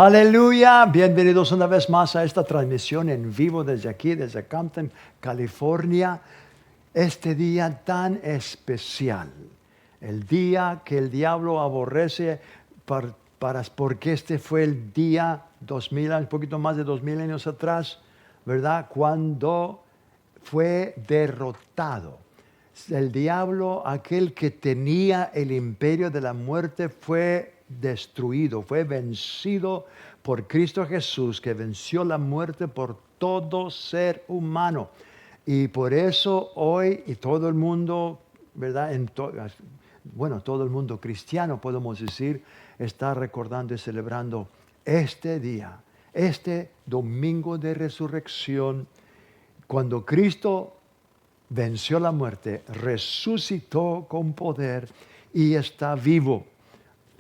Aleluya, bienvenidos una vez más a esta transmisión en vivo desde aquí, desde Compton, California. Este día tan especial, el día que el diablo aborrece porque este fue el día 2000, un poquito más de 2000 años atrás, ¿verdad? Cuando fue derrotado. El diablo, aquel que tenía el imperio de la muerte, fue destruido, fue vencido por Cristo Jesús, que venció la muerte por todo ser humano. Y por eso hoy y todo el mundo, ¿verdad? Bueno, todo el mundo cristiano, podemos decir, está recordando y celebrando este día, este domingo de resurrección, cuando Cristo venció la muerte, resucitó con poder y está vivo.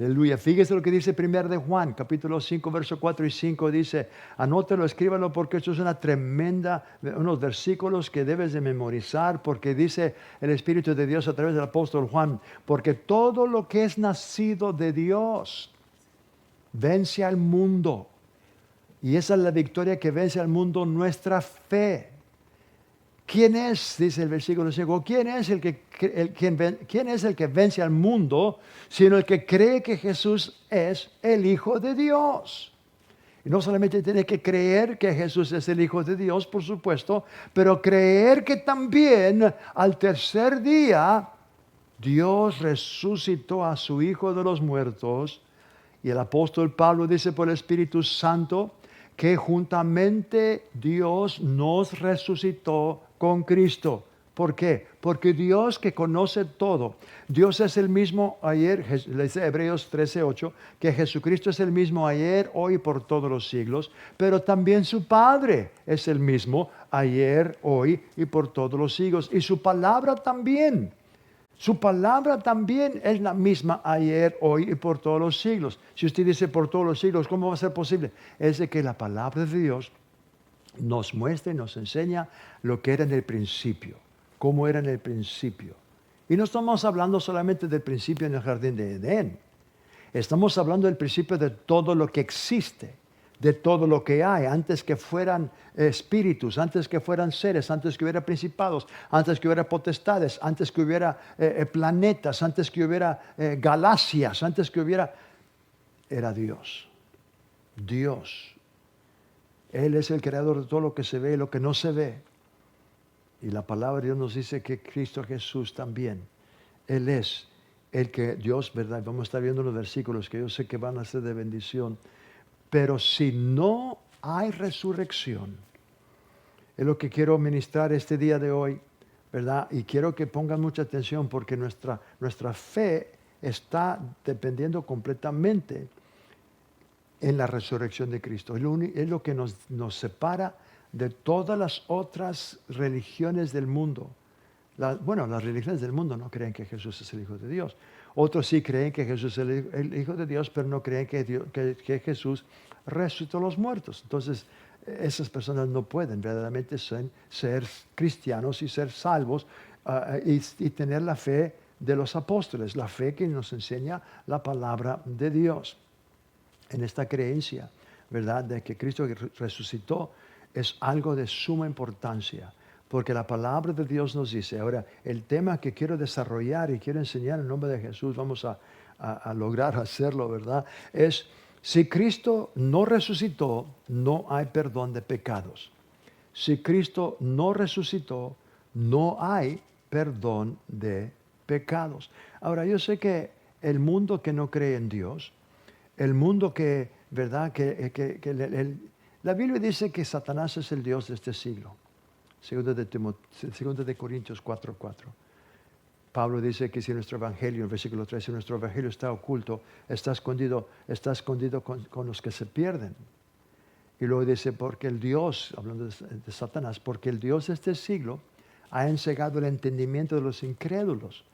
Aleluya. Fíjese lo que dice 1 de Juan, capítulo 5, verso 4 y 5. Dice, anótelo, escríbalo, porque esto es unos versículos que debes de memorizar, porque dice el Espíritu de Dios a través del apóstol Juan, porque todo lo que es nacido de Dios vence al mundo. Y esa es la victoria que vence al mundo, nuestra fe. ¿Quién es, dice el versículo 5, quién es el que vence al mundo, sino el que cree que Jesús es el Hijo de Dios? Y no solamente tiene que creer que Jesús es el Hijo de Dios, por supuesto, pero creer que también al tercer día Dios resucitó a su Hijo de los muertos. Y el apóstol Pablo dice por el Espíritu Santo que juntamente Dios nos resucitó con Cristo. ¿Por qué? Porque Dios, que conoce todo, Dios es el mismo ayer, le dice Hebreos 13:8, que Jesucristo es el mismo ayer, hoy y por todos los siglos, pero también su Padre es el mismo ayer, hoy y por todos los siglos, y su palabra también. Su palabra también es la misma ayer, hoy y por todos los siglos. Si usted dice por todos los siglos, ¿cómo va a ser posible? Es de que la palabra de Dios nos muestra y nos enseña lo que era en el principio, cómo era en el principio. Y no estamos hablando solamente del principio en el jardín de Edén. Estamos hablando del principio de todo lo que existe, de todo lo que hay, antes que fueran espíritus, antes que fueran seres, antes que hubiera principados, antes que hubiera potestades, antes que hubiera planetas, antes que hubiera galaxias, antes que hubiera... Era Dios. Dios. Él es el creador de todo lo que se ve y lo que no se ve. Y la palabra de Dios nos dice que Cristo Jesús también. Él es el que Dios, ¿verdad? Vamos a estar viendo los versículos que yo sé que van a ser de bendición. Pero si no hay resurrección, es lo que quiero ministrar este día de hoy, ¿verdad? Y quiero que pongan mucha atención porque nuestra fe está dependiendo completamente en la resurrección de Cristo. Es lo que nos separa de todas las otras religiones del mundo. Las religiones del mundo no creen que Jesús es el Hijo de Dios. Otros sí creen que Jesús es el Hijo de Dios, pero no creen que Jesús resucitó a los muertos. Entonces, esas personas no pueden verdaderamente ser cristianos y ser salvos y tener la fe de los apóstoles, la fe que nos enseña la palabra de Dios. En esta creencia, ¿verdad?, de que Cristo resucitó, es algo de suma importancia. Porque la palabra de Dios nos dice, ahora, el tema que quiero desarrollar y quiero enseñar en nombre de Jesús, vamos a lograr hacerlo, ¿verdad? Es, si Cristo no resucitó, no hay perdón de pecados. Si Cristo no resucitó, no hay perdón de pecados. Ahora, yo sé que el mundo que no cree en Dios, el mundo que, ¿verdad? La Biblia dice que Satanás es el Dios de este siglo. Segunda de Corintios 4:4. Pablo dice que si nuestro evangelio, en el versículo 13, si nuestro evangelio está oculto, está escondido con los que se pierden. Y luego dice, porque el Dios, hablando de Satanás, porque el Dios de este siglo ha ensegado el entendimiento de los incrédulos,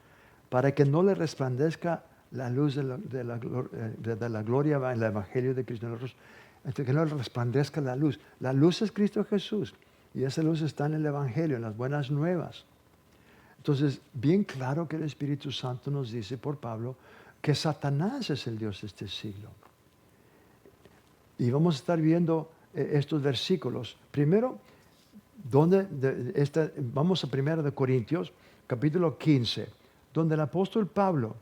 para que no le resplandezca la luz de la gloria en el evangelio de Cristo. Que no le resplandezca la luz. La luz es Cristo Jesús. Y esa luz está en el Evangelio, en las buenas nuevas. Entonces, bien claro que el Espíritu Santo nos dice por Pablo que Satanás es el Dios de este siglo. Y vamos a estar viendo estos versículos. Primero, vamos a 1 de Corintios, capítulo 15, donde el apóstol Pablo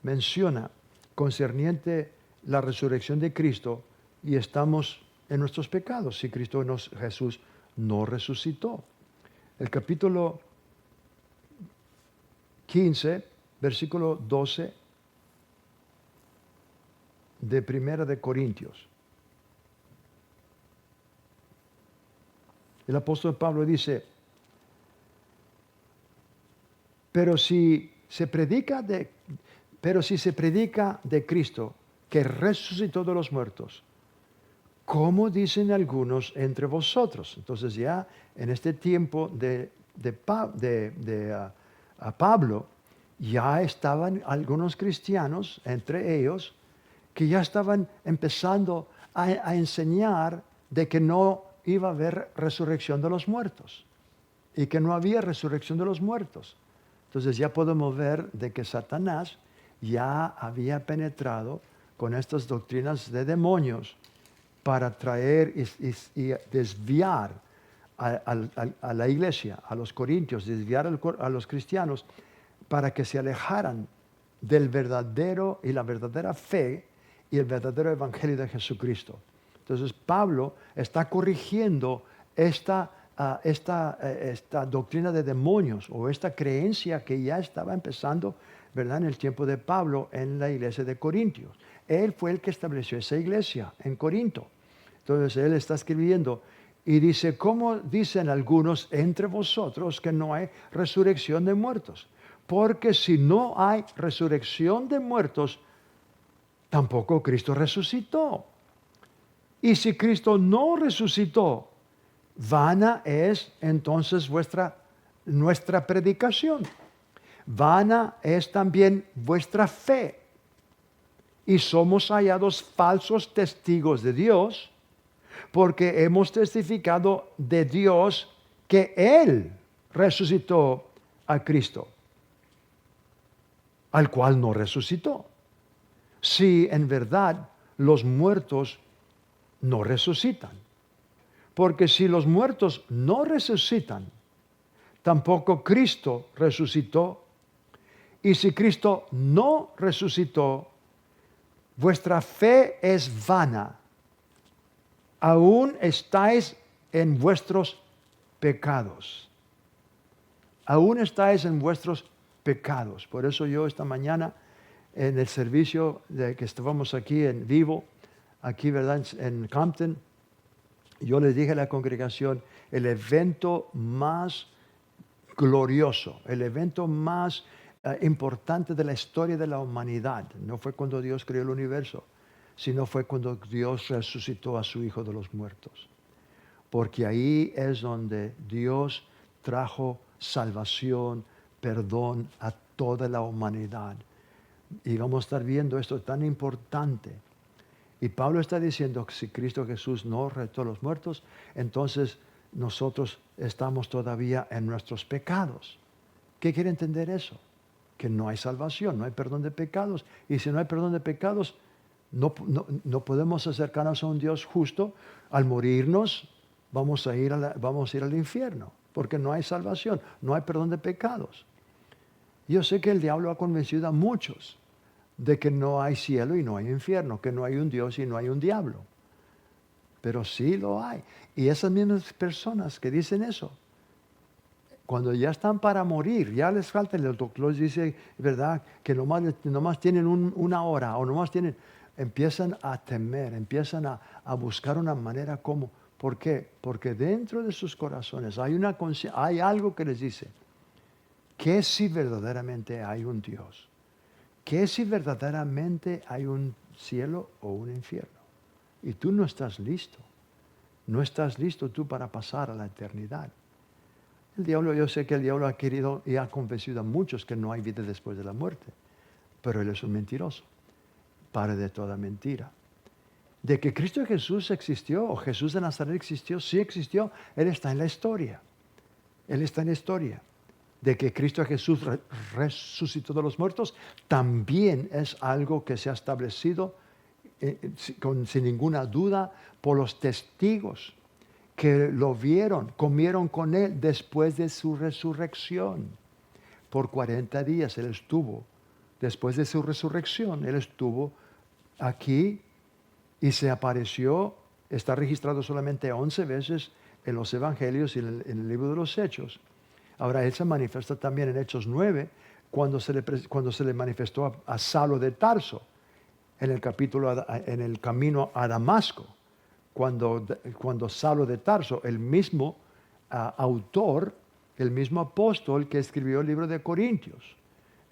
menciona concerniente la resurrección de Cristo y estamos en nuestros pecados si Jesús no resucitó. El capítulo 15, versículo 12 de 1 de Corintios. El apóstol Pablo dice, pero si se predica de Cristo que resucitó de los muertos, ¿cómo dicen algunos entre vosotros? Entonces ya en este tiempo a Pablo, ya estaban algunos cristianos, entre ellos, que ya estaban empezando a enseñar de que no iba a haber resurrección de los muertos y que no había resurrección de los muertos. Entonces ya podemos ver de que Satanás ya había penetrado con estas doctrinas de demonios para traer y desviar a la iglesia, a los corintios, desviar a los cristianos para que se alejaran del verdadero y la verdadera fe y el verdadero evangelio de Jesucristo. Entonces Pablo está corrigiendo esta doctrina de demonios o esta creencia que ya estaba empezando, ¿verdad?, en el tiempo de Pablo en la iglesia de Corintios. Él fue el que estableció esa iglesia en Corinto. Entonces él está escribiendo y dice, ¿cómo dicen algunos entre vosotros que no hay resurrección de muertos? Porque si no hay resurrección de muertos, tampoco Cristo resucitó. Y si Cristo no resucitó, vana es entonces nuestra predicación. Vana es también vuestra fe. Y somos hallados falsos testigos de Dios, porque hemos testificado de Dios que Él resucitó a Cristo, al cual no resucitó. Si en verdad los muertos no resucitan. Porque si los muertos no resucitan, tampoco Cristo resucitó. Y si Cristo no resucitó, vuestra fe es vana. Aún estáis en vuestros pecados. Aún estáis en vuestros pecados. Por eso yo esta mañana en el servicio de que estábamos aquí en vivo, aquí, ¿verdad?, en Compton, yo les dije a la congregación, el evento más glorioso, el evento más importante de la historia de la humanidad, no fue cuando Dios creó el universo, sino fue cuando Dios resucitó a su Hijo de los muertos. Porque ahí es donde Dios trajo salvación, perdón a toda la humanidad. Y vamos a estar viendo esto tan importante. Y Pablo está diciendo que si Cristo Jesús no resucitó a los muertos, entonces nosotros estamos todavía en nuestros pecados. ¿Qué quiere entender eso? Que no hay salvación, no hay perdón de pecados. Y si no hay perdón de pecados, no podemos acercarnos a un Dios justo. Al morirnos, vamos a ir al infierno, porque no hay salvación, no hay perdón de pecados. Yo sé que el diablo ha convencido a muchos de que no hay cielo y no hay infierno, que no hay un Dios y no hay un diablo. Pero sí lo hay. Y esas mismas personas que dicen eso, cuando ya están para morir, ya les falta, el doctor les dice, ¿verdad?, que nomás tienen una hora o nomás empiezan a temer, empiezan a buscar una manera como. ¿Por qué? Porque dentro de sus corazones hay algo que les dice, ¿qué si verdaderamente hay un Dios? ¿Qué si verdaderamente hay un cielo o un infierno? Y tú no estás listo. No estás listo tú para pasar a la eternidad. Yo sé que el diablo ha querido y ha convencido a muchos que no hay vida después de la muerte. Pero él es un mentiroso. Padre de toda mentira. De que Cristo Jesús existió, o Jesús de Nazaret existió, sí existió. Él está en la historia. Él está en la historia. De que Cristo Jesús resucitó de los muertos, también es algo que se ha establecido sin ninguna duda por los testigos que lo vieron, comieron con él después de su resurrección. Por 40 días él estuvo, después de su resurrección, él estuvo aquí y se apareció, está registrado solamente 11 veces en los evangelios y en el libro de los Hechos. Ahora él se manifiesta también en Hechos 9, cuando se le manifestó a Saulo de Tarso, en el camino a Damasco, cuando Saulo de Tarso, el mismo autor, el mismo apóstol que escribió el libro de Corintios,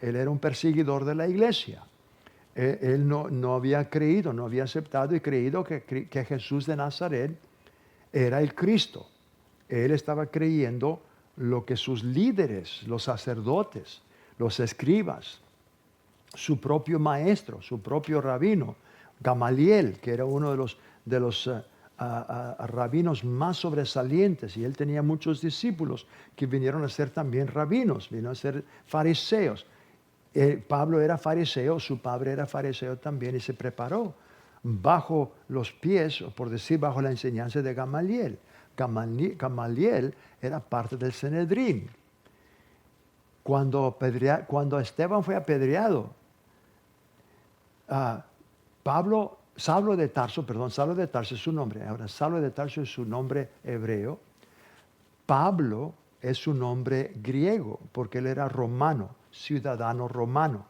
él era un perseguidor de la iglesia. Él no había creído, no había aceptado y creído que Jesús de Nazaret era el Cristo. Él estaba creyendo lo que sus líderes, los sacerdotes, los escribas, su propio maestro, su propio rabino, Gamaliel, que era uno de los rabinos más sobresalientes, y él tenía muchos discípulos que vinieron a ser también rabinos, vinieron a ser fariseos. Pablo era fariseo, su padre era fariseo también, y se preparó bajo los pies, o por decir, bajo la enseñanza de Gamaliel. Gamaliel era parte del Sanedrín. Cuando Esteban fue apedreado, Saulo de Tarso es su nombre. Ahora, Saulo de Tarso es su nombre hebreo. Pablo es su nombre griego, porque él era romano, ciudadano romano.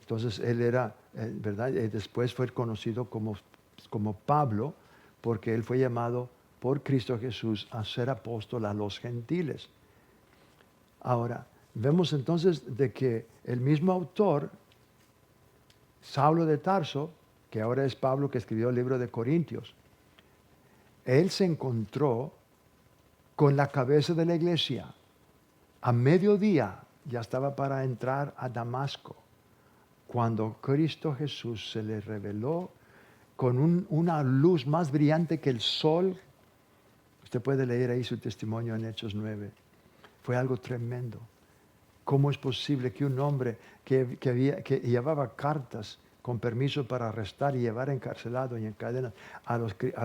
Entonces, él era, ¿verdad? Después fue conocido como Pablo, porque él fue llamado por Cristo Jesús a ser apóstol a los gentiles. Ahora, vemos entonces de que el mismo autor, Saulo de Tarso, que ahora es Pablo que escribió el libro de Corintios, él se encontró con la cabeza de la iglesia. A mediodía ya estaba para entrar a Damasco, cuando Cristo Jesús se le reveló con una luz más brillante que el sol. Usted puede leer ahí su testimonio en Hechos 9. Fue algo tremendo. ¿Cómo es posible que un hombre que llevaba cartas con permiso para arrestar y llevar encarcelado y en cadenas a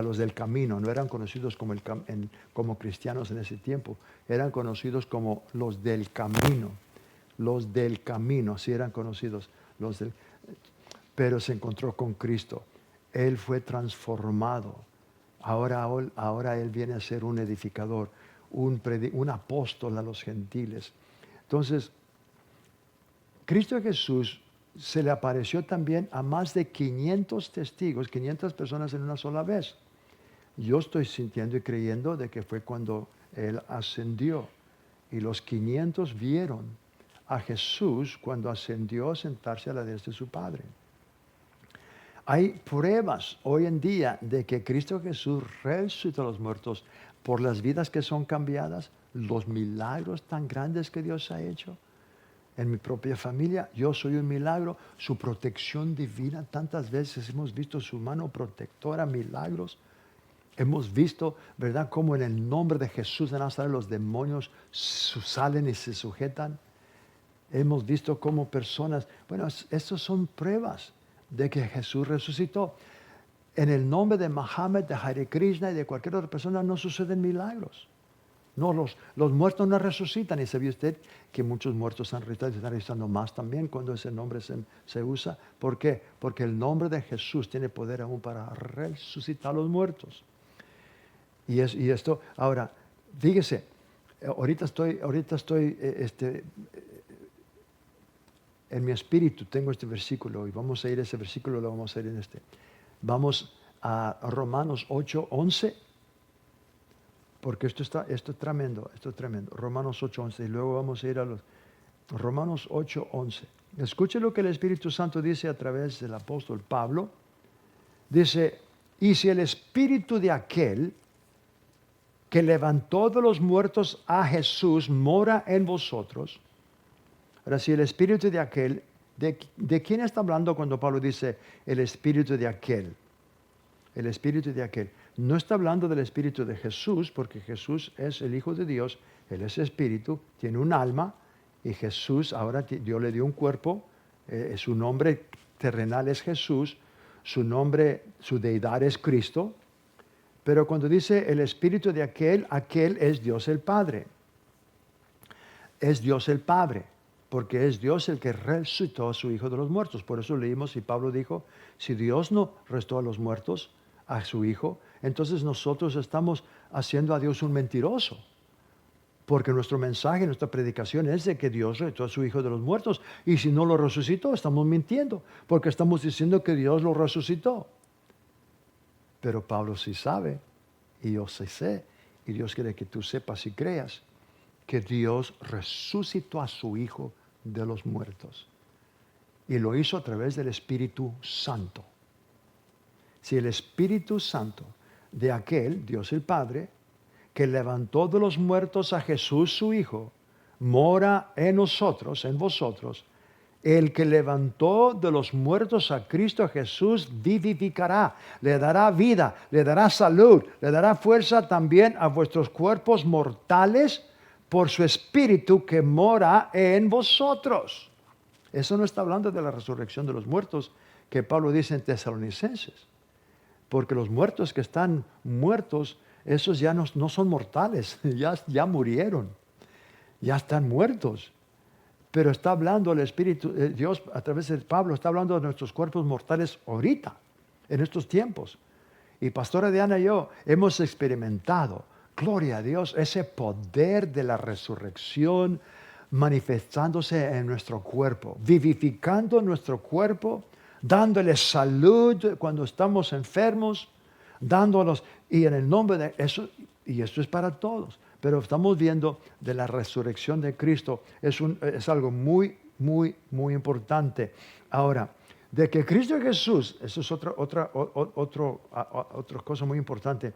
los del camino? No eran conocidos como cristianos en ese tiempo, eran conocidos como los del camino. Los del camino, así eran conocidos. Pero se encontró con Cristo. Él fue transformado. Ahora él viene a ser un edificador, un apóstol a los gentiles. Entonces, Cristo Jesús se le apareció también a más de 500 testigos, 500 personas en una sola vez. Yo estoy sintiendo y creyendo de que fue cuando él ascendió, y los 500 vieron a Jesús cuando ascendió a sentarse a la diestra de su Padre. Hay pruebas hoy en día de que Cristo Jesús resucitó a los muertos por las vidas que son cambiadas, los milagros tan grandes que Dios ha hecho. En mi propia familia, yo soy un milagro, su protección divina. Tantas veces hemos visto su mano protectora, milagros. Hemos visto, ¿verdad?, cómo en el nombre de Jesús de Nazaret los demonios salen y se sujetan. Hemos visto cómo personas, bueno, estas son pruebas de que Jesús resucitó. En el nombre de Mohammed, de Hare Krishna y de cualquier otra persona no suceden milagros. No, los muertos no resucitan. Y sabe usted que muchos muertos están resucitando más también cuando ese nombre se usa. ¿Por qué? Porque el nombre de Jesús tiene poder aún para resucitar a los muertos. Y esto, ahora, fíjese, ahorita estoy en mi espíritu tengo este versículo, y vamos a ir a ese versículo, lo vamos a ir en este. Vamos a Romanos 8:11, porque esto es tremendo, Romanos 8:11, y luego vamos a ir a los Romanos 8:11. Escuche lo que el Espíritu Santo dice a través del apóstol Pablo. Dice, y si el Espíritu de aquel que levantó de los muertos a Jesús mora en vosotros. Ahora, si el Espíritu de aquel, ¿de quién está hablando cuando Pablo dice el Espíritu de aquel? El Espíritu de aquel. No está hablando del Espíritu de Jesús, porque Jesús es el Hijo de Dios, Él es Espíritu, tiene un alma, y Jesús, ahora Dios le dio un cuerpo, su nombre terrenal es Jesús, su nombre, su deidad es Cristo, pero cuando dice el Espíritu de aquel, aquel es Dios el Padre. Es Dios el Padre, porque es Dios el que resucitó a su Hijo de los muertos. Por eso leímos y Pablo dijo, si Dios no restó a los muertos, a su Hijo, entonces nosotros estamos haciendo a Dios un mentiroso. Porque nuestro mensaje, nuestra predicación es de que Dios resucitó a su Hijo de los muertos. Y si no lo resucitó, estamos mintiendo, porque estamos diciendo que Dios lo resucitó. Pero Pablo sí sabe, y yo sí sé, y Dios quiere que tú sepas y creas, que Dios resucitó a su Hijo de los muertos. Y lo hizo a través del Espíritu Santo. Si el Espíritu Santo de aquel, Dios el Padre, que levantó de los muertos a Jesús su Hijo, mora en nosotros, en vosotros, el que levantó de los muertos a Cristo Jesús vivificará, le dará vida, le dará salud, le dará fuerza también a vuestros cuerpos mortales por su Espíritu que mora en vosotros. Eso no está hablando de la resurrección de los muertos que Pablo dice en Tesalonicenses, porque los muertos que están muertos, esos ya no son mortales, ya murieron, ya están muertos. Pero está hablando el Espíritu, Dios a través de Pablo, está hablando de nuestros cuerpos mortales ahorita, en estos tiempos. Y Pastora Diana y yo hemos experimentado, gloria a Dios, ese poder de la resurrección manifestándose en nuestro cuerpo, vivificando nuestro cuerpo, dándole salud cuando estamos enfermos, dándonos, y en el nombre de eso, y esto es para todos. Pero estamos viendo de la resurrección de Cristo, es algo muy, muy, muy importante. Ahora, de que Cristo Jesús, eso es otra cosa muy importante.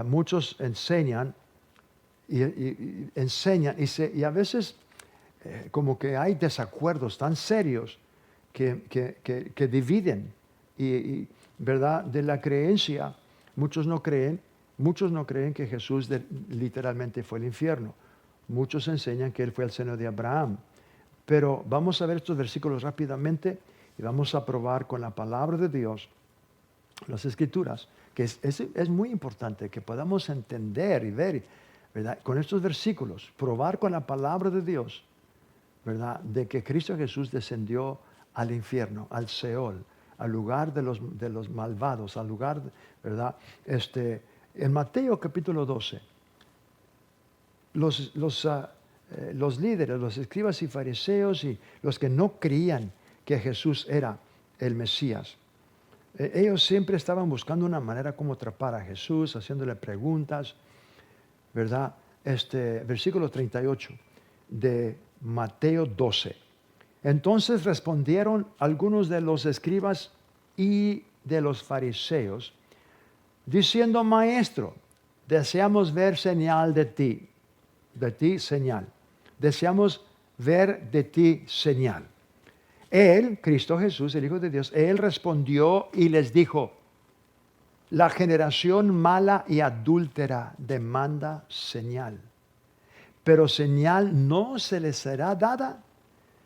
Muchos enseñan enseñan y a veces como que hay desacuerdos tan serios que dividen, ¿verdad? De la creencia. Muchos no creen que Jesús literalmente fue al infierno. Muchos enseñan que Él fue al seno de Abraham. Pero vamos a ver estos versículos rápidamente y vamos a probar con la palabra de Dios, las Escrituras, que es muy importante que podamos entender y ver, ¿verdad? Con estos versículos, probar con la palabra de Dios, ¿verdad? De que Cristo Jesús descendió al infierno, al Seol, al lugar de los malvados, al lugar, ¿verdad? En Mateo capítulo 12, los líderes, los escribas y fariseos y los que no creían que Jesús era el Mesías, ellos siempre estaban buscando una manera como atrapar a Jesús, haciéndole preguntas, ¿verdad? Versículo 38 de Mateo 12. Entonces respondieron algunos de los escribas y de los fariseos, diciendo: Maestro, deseamos ver señal de ti señal. Deseamos ver de ti señal. Él, Cristo Jesús, el Hijo de Dios, Él respondió y les dijo: la generación mala y adúltera demanda señal, pero señal no se les será dada,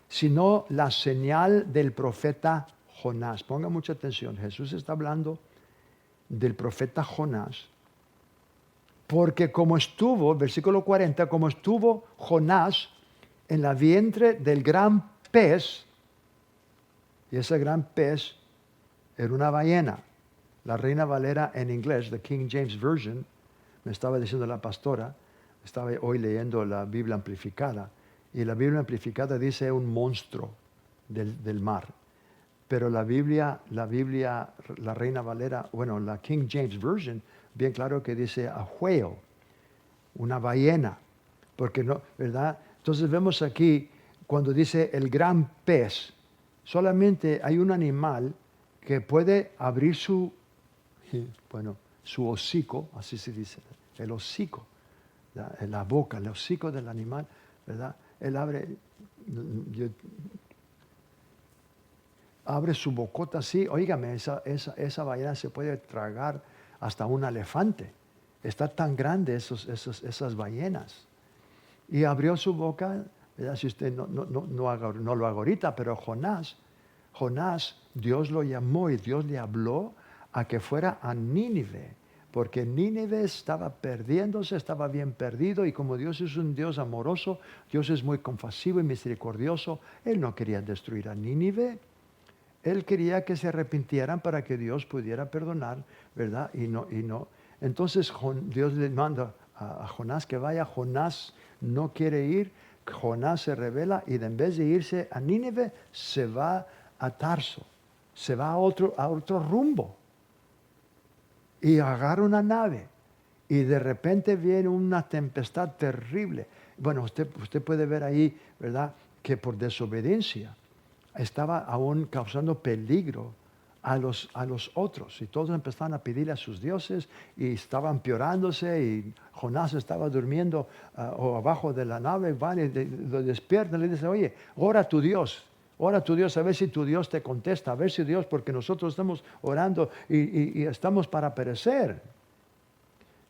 sino la señal del profeta Jonás. Ponga mucha atención, Jesús está hablando del profeta Jonás, porque como estuvo, versículo 40, como estuvo Jonás en la vientre del gran pez, y ese gran pez era una ballena. La Reina Valera en inglés, the King James Version, me estaba diciendo la pastora, estaba hoy leyendo la Biblia amplificada, y la Biblia amplificada dice un monstruo del mar. Pero la Reina Valera, bueno, la King James Version, bien claro que dice a whale, una ballena, porque no, ¿verdad? Entonces vemos aquí, cuando dice el gran pez, solamente hay un animal que puede abrir su hocico, así se dice, el hocico, la boca, el hocico del animal, ¿verdad? Él abre su bocota así. Óigame, esa ballena se puede tragar hasta un elefante. Está tan grande esas ballenas. Y abrió su boca, ¿verdad? Si usted no lo haga ahorita, pero Jonás Jonás, Dios lo llamó y Dios le habló a que fuera a Nínive, porque Nínive estaba perdiéndose, estaba bien perdido, y como Dios es un Dios amoroso, Dios es muy compasivo y misericordioso, Él no quería destruir a Nínive. Él quería que se arrepintieran para que Dios pudiera perdonar, ¿verdad? Y no. Entonces Dios le manda a Jonás que vaya. Jonás no quiere ir. Jonás se rebela y en vez de irse a Nínive, se va a Tarso. Se va a otro rumbo. Y agarra una nave. Y de repente viene una tempestad terrible. Bueno, usted puede ver ahí, ¿verdad? Que por desobediencia estaba aún causando peligro a los otros. Y todos empezaron a pedirle a sus dioses y estaban empeorándose. Y Jonás estaba durmiendo o abajo de la nave. Van y lo despiertan y le dicen, oye, ora a tu Dios. Ora a tu Dios, a ver si tu Dios te contesta. A ver si Dios, porque nosotros estamos orando y estamos para perecer.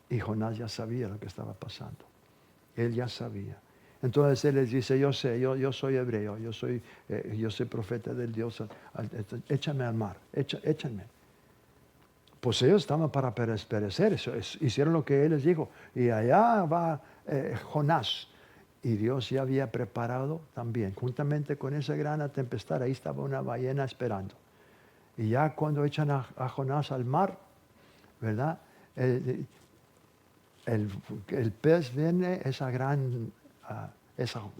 Y Jonás ya sabía lo que estaba pasando. Él ya sabía. Entonces él les dice, yo sé, yo soy hebreo, yo soy profeta del Dios, échame al mar, échame. Pues ellos estaban para perecer, hicieron lo que él les dijo. Y allá va Jonás. Y Dios ya había preparado también, juntamente con esa gran tempestad, ahí estaba una ballena esperando. Y ya cuando echan a Jonás al mar, ¿verdad? El pez viene, esa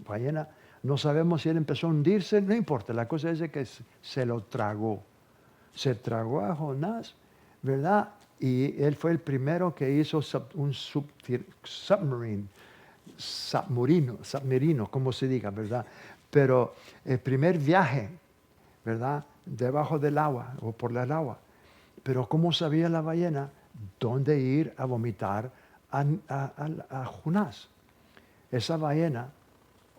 ballena, no sabemos si él empezó a hundirse, no importa, la cosa es de que se lo tragó. Se tragó a Jonás, ¿verdad? Y él fue el primero que hizo un submarino, como se diga, ¿verdad? Pero el primer viaje, ¿verdad? Debajo del agua o por el agua. Pero ¿cómo sabía la ballena dónde ir a vomitar a Jonás? Esa ballena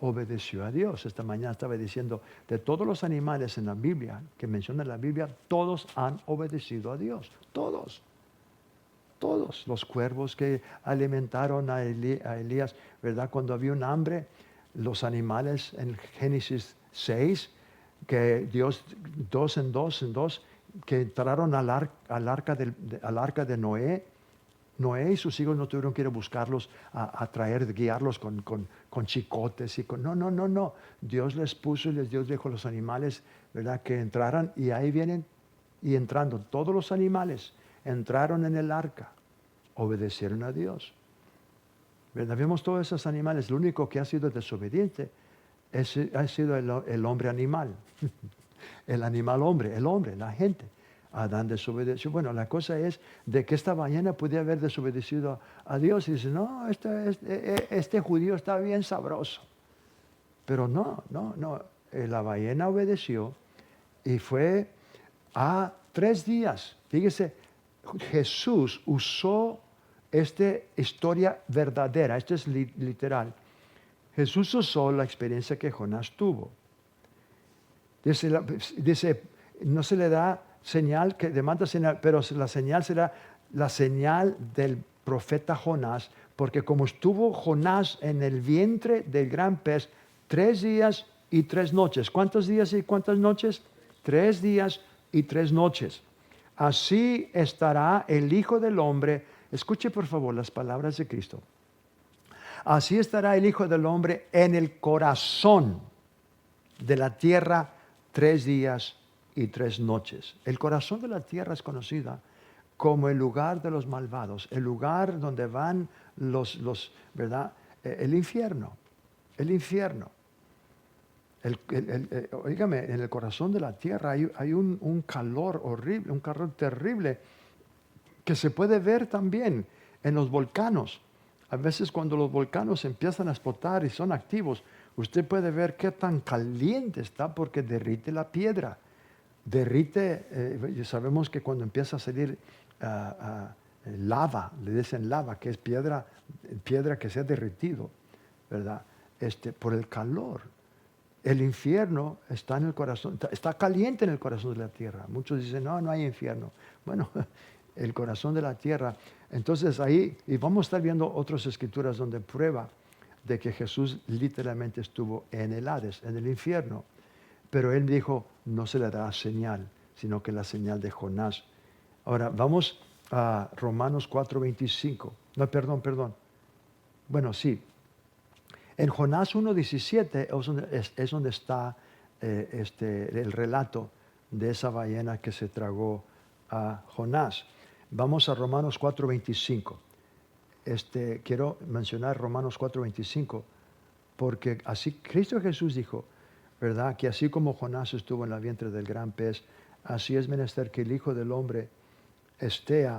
obedeció a Dios. Esta mañana estaba diciendo, de todos los animales en la Biblia, que menciona la Biblia, todos han obedecido a Dios. Todos. Todos. Los cuervos que alimentaron a Elías, ¿verdad? Cuando había un hambre, los animales en Génesis 6, que Dios, dos en dos, que entraron al arca de Noé. Noé y sus hijos no tuvieron que ir a buscarlos, a guiarlos con chicotes. No. Dios les puso y Dios dijo a los animales, ¿verdad? Que entraran, y ahí vienen y entrando. Todos los animales entraron en el arca, obedecieron a Dios. ¿Verdad? Vemos todos esos animales. Lo único que ha sido desobediente ha sido el hombre animal. El animal hombre, la gente. Adán desobedeció. Bueno, la cosa es de que esta ballena podía haber desobedecido a Dios y dice, no, este judío está bien sabroso. Pero no. La ballena obedeció y fue a 3 días. Fíjese, Jesús usó esta historia verdadera, esto es literal. Jesús usó la experiencia que Jonás tuvo. Dice, no se le da señal, que demanda señal, pero la señal será la señal del profeta Jonás, porque como estuvo Jonás en el vientre del gran pez 3 días y 3 noches. ¿Cuántos días y cuántas noches? 3 días y 3 noches. Así estará el Hijo del Hombre. Escuche por favor las palabras de Cristo. Así estará el Hijo del Hombre en el corazón de la tierra 3 días y 3 noches. El corazón de la tierra es conocida como el lugar de los malvados, el lugar donde van ¿verdad? El infierno. Óigame, en el corazón de la tierra hay un calor horrible, un calor terrible que se puede ver también en los volcanos. A veces cuando los volcanos empiezan a explotar y son activos, usted puede ver qué tan caliente está porque derrite la piedra. Sabemos que cuando empieza a salir lava, le dicen lava, que es piedra que se ha derretido, ¿verdad? Por el calor. El infierno está en el corazón, está caliente en el corazón de la tierra. Muchos dicen, no hay infierno. Bueno, el corazón de la tierra. Entonces ahí, y vamos a estar viendo otras escrituras donde prueba de que Jesús literalmente estuvo en el Hades, en el infierno. Pero él dijo, no se le dará señal, sino que la señal de Jonás. Ahora, vamos a Romanos 4:25. No, perdón. Bueno, sí. En Jonás 1:17 es donde está el relato de esa ballena que se tragó a Jonás. Vamos a Romanos 4:25. Quiero mencionar Romanos 4:25 porque así Cristo Jesús dijo, ¿verdad? Que así como Jonás estuvo en la vientre del gran pez, así es menester que el Hijo del Hombre esté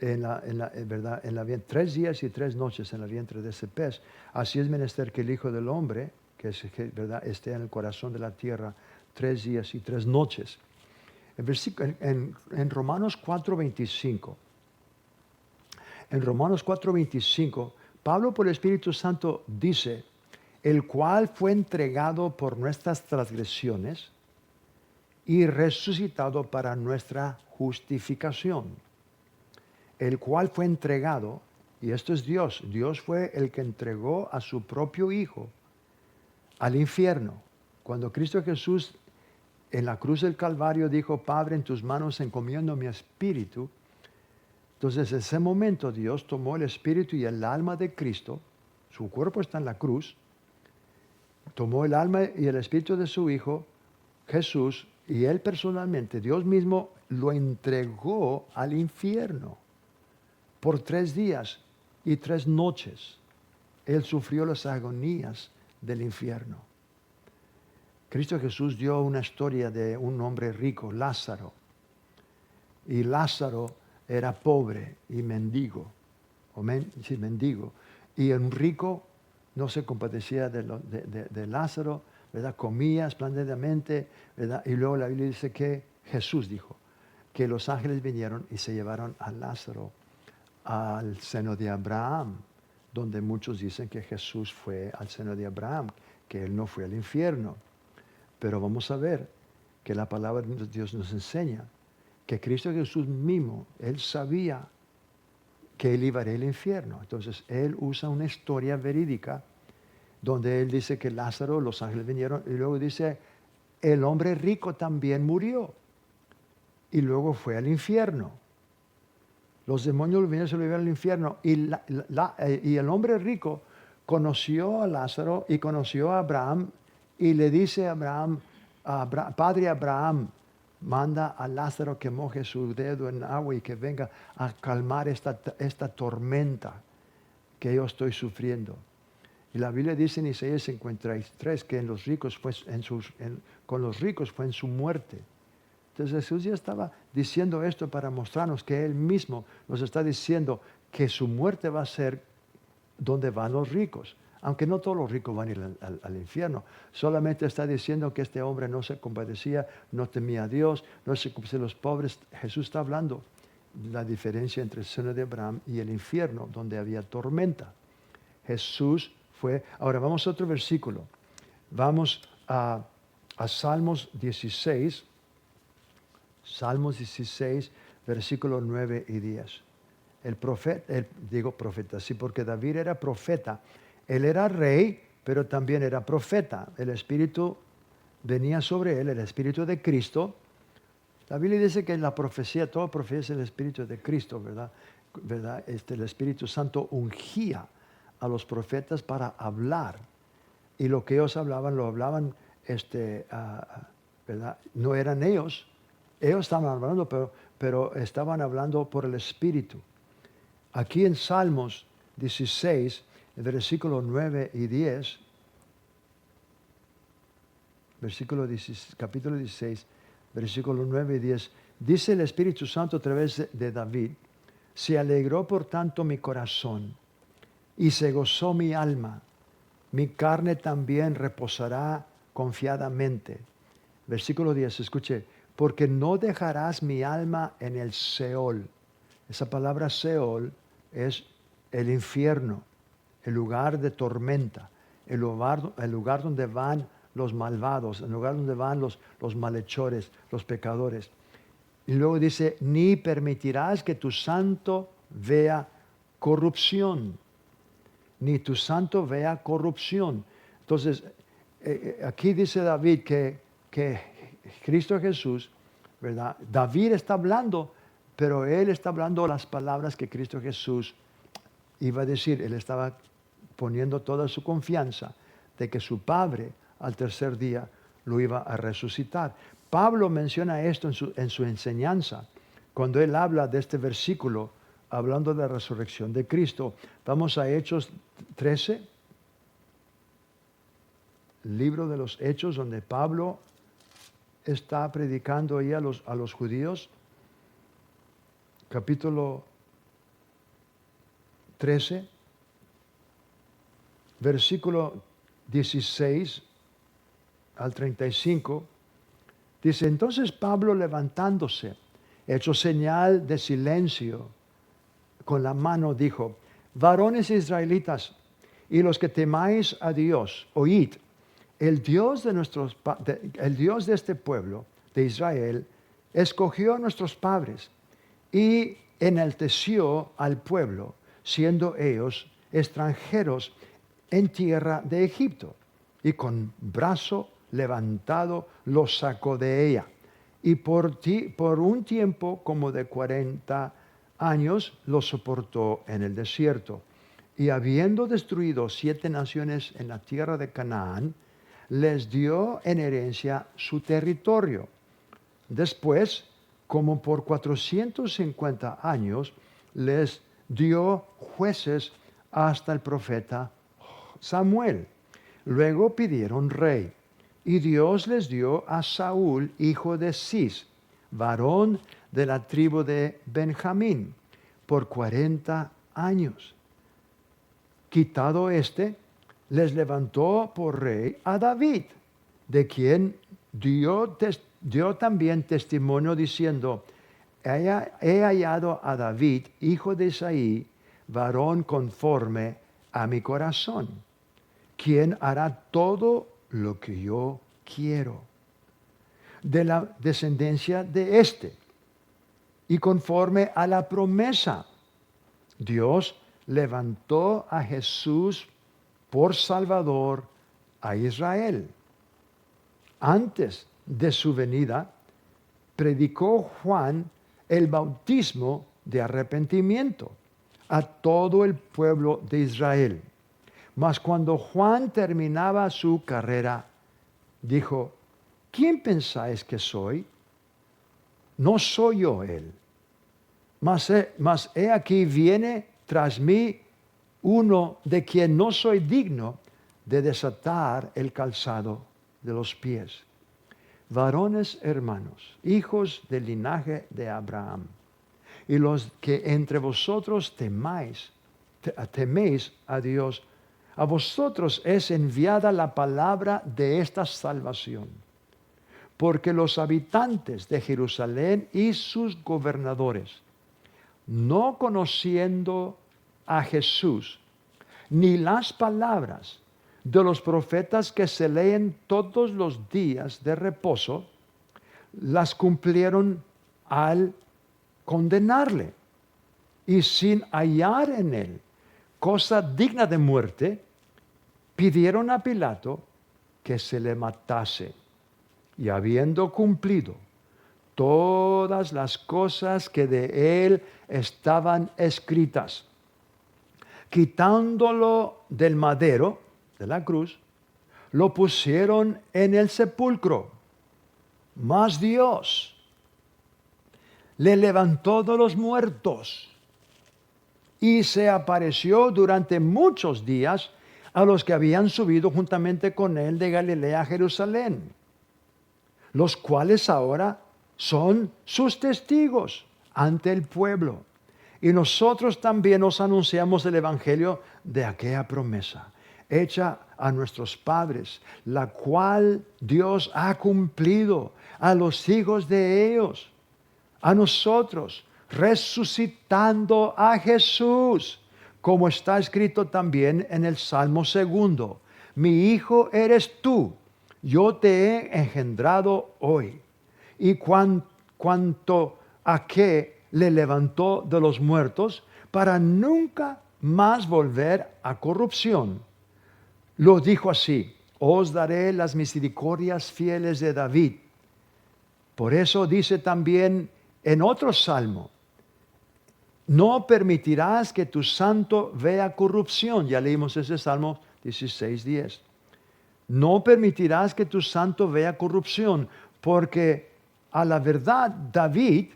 ¿verdad? 3 días y 3 noches en la vientre de ese pez. Así es menester que el Hijo del Hombre, ¿verdad? Esté en el corazón de la tierra 3 días y 3 noches. En Romanos 4:25, Pablo por el Espíritu Santo dice, el cual fue entregado por nuestras transgresiones y resucitado para nuestra justificación. El cual fue entregado, y esto es Dios. Dios fue el que entregó a su propio Hijo al infierno. Cuando Cristo Jesús en la cruz del Calvario dijo, Padre, en tus manos encomiendo mi espíritu. Entonces, en ese momento Dios tomó el espíritu y el alma de Cristo, su cuerpo está en la cruz, tomó el alma y el espíritu de su Hijo, Jesús, y él personalmente, Dios mismo, lo entregó al infierno. Por 3 días y 3 noches, él sufrió las agonías del infierno. Cristo Jesús dio una historia de un hombre rico, Lázaro. Y Lázaro era pobre y mendigo. Mendigo. Y un rico no se compadecía de Lázaro, ¿verdad? Comía espléndidamente, ¿verdad? Y luego la Biblia dice que Jesús dijo que los ángeles vinieron y se llevaron a Lázaro al seno de Abraham, donde muchos dicen que Jesús fue al seno de Abraham, que él no fue al infierno. Pero vamos a ver que la palabra de Dios nos enseña que Cristo Jesús mismo, él sabía que él iba al infierno. Entonces, él usa una historia verídica donde él dice que Lázaro, los ángeles vinieron, y luego dice, el hombre rico también murió y luego fue al infierno. Los demonios vinieron y se lo llevaron al infierno. Y el hombre rico conoció a Lázaro y conoció a Abraham y le dice a Abraham, Padre Abraham, manda a Lázaro que moje su dedo en agua y que venga a calmar esta tormenta que yo estoy sufriendo. Y la Biblia dice en Isaías 53 que con los ricos fue en su muerte. Entonces Jesús ya estaba diciendo esto para mostrarnos que Él mismo nos está diciendo que su muerte va a ser donde van los ricos. Aunque no todos los ricos van a ir al infierno. Solamente está diciendo que este hombre no se compadecía, no temía a Dios, no se compadecía a los pobres. Jesús está hablando de la diferencia entre el seno de Abraham y el infierno, donde había tormenta. Jesús fue. Ahora vamos a otro versículo. Vamos a Salmos 16. Salmos 16, versículos 9 y 10. Profeta, sí, porque David era profeta. Él era rey, pero también era profeta. El Espíritu venía sobre él, el Espíritu de Cristo. La Biblia dice que en la profecía, toda profecía es el Espíritu de Cristo, ¿verdad? El Espíritu Santo ungía a los profetas para hablar. Y lo que ellos hablaban, lo hablaban, ¿verdad? No eran ellos. Ellos estaban hablando, pero estaban hablando por el Espíritu. Aquí en Salmos 16, versículos 9 y 10, capítulo 16, versículos 9 y 10, dice el Espíritu Santo a través de David, se alegró por tanto mi corazón y se gozó mi alma, mi carne también reposará confiadamente. Versículo 10, escuche, porque no dejarás mi alma en el Seol. Esa palabra Seol es el infierno, el lugar de tormenta, el lugar donde van los malvados, el lugar donde van los malhechores, los pecadores. Y luego dice, ni permitirás que tu santo vea corrupción, ni tu santo vea corrupción. Entonces, aquí dice David que que Cristo Jesús, ¿verdad? David está hablando, pero él está hablando las palabras que Cristo Jesús iba a decir. Él estaba poniendo toda su confianza de que su Padre al tercer día lo iba a resucitar. Pablo menciona esto en su enseñanza, cuando él habla de este versículo, hablando de la resurrección de Cristo. Vamos a Hechos 13, libro de los Hechos, donde Pablo está predicando ahí a los judíos. Capítulo 13, versículo 16 al 35, dice: entonces Pablo, levantándose, hecho señal de silencio con la mano, dijo: varones israelitas, y los que temáis a Dios, oíd, el Dios el Dios de este pueblo, de Israel, escogió a nuestros padres y enalteció al pueblo, siendo ellos extranjeros en tierra de Egipto, y con brazo levantado los sacó de ella. Y por un tiempo como de 40 años los soportó en el desierto. Y habiendo destruido 7 naciones en la tierra de Canaán, les dio en herencia su territorio. Después, como por 450 años, les dio jueces hasta el profeta Samuel. Luego pidieron rey, y Dios les dio a Saúl, hijo de Cis, varón de la tribu de Benjamín, por 40 años. Quitado les levantó por rey a David, de quien dio también testimonio diciendo: he hallado a David, hijo de Isaí, varón conforme a mi corazón, quien hará todo lo que yo quiero. De la descendencia de y conforme a la promesa, Dios levantó a Jesús por Salvador a Israel. Antes de su venida, predicó Juan el bautismo de arrepentimiento a todo el pueblo de Israel. Mas cuando Juan terminaba su carrera, dijo: ¿quién pensáis que soy? No soy yo él. Mas he aquí viene tras mí uno de quien no soy digno de desatar el calzado de los pies. Varones hermanos, hijos del linaje de Abraham, y los que entre vosotros teméis a Dios, a vosotros es enviada la palabra de esta salvación. Porque los habitantes de Jerusalén y sus gobernadores, no conociendo a Jesús, ni las palabras de los profetas que se leen todos los días de reposo, las cumplieron al condenarle. Y sin hallar en él cosa digna de muerte, pidieron a Pilato que se le matase. Y habiendo cumplido todas las cosas que de él estaban escritas, quitándolo del madero, de la cruz, lo pusieron en el sepulcro. Mas Dios le levantó de los muertos y se apareció durante muchos días a los que habían subido juntamente con él de Galilea a Jerusalén, los cuales ahora son sus testigos ante el pueblo. Y nosotros también os anunciamos el evangelio de aquella promesa, hecha a nuestros padres, la cual Dios ha cumplido a los hijos de ellos, a nosotros, resucitando a Jesús, como está escrito también en el Salmo 2: mi hijo eres tú, yo te he engendrado hoy. Y cuanto a que le levantó de los muertos, para nunca más volver a corrupción, lo dijo así: os daré las misericordias fieles de David. Por eso dice también en otro salmo, no permitirás que tu santo vea corrupción. Ya leímos ese Salmo 16:10. No permitirás que tu santo vea corrupción, porque a la verdad David,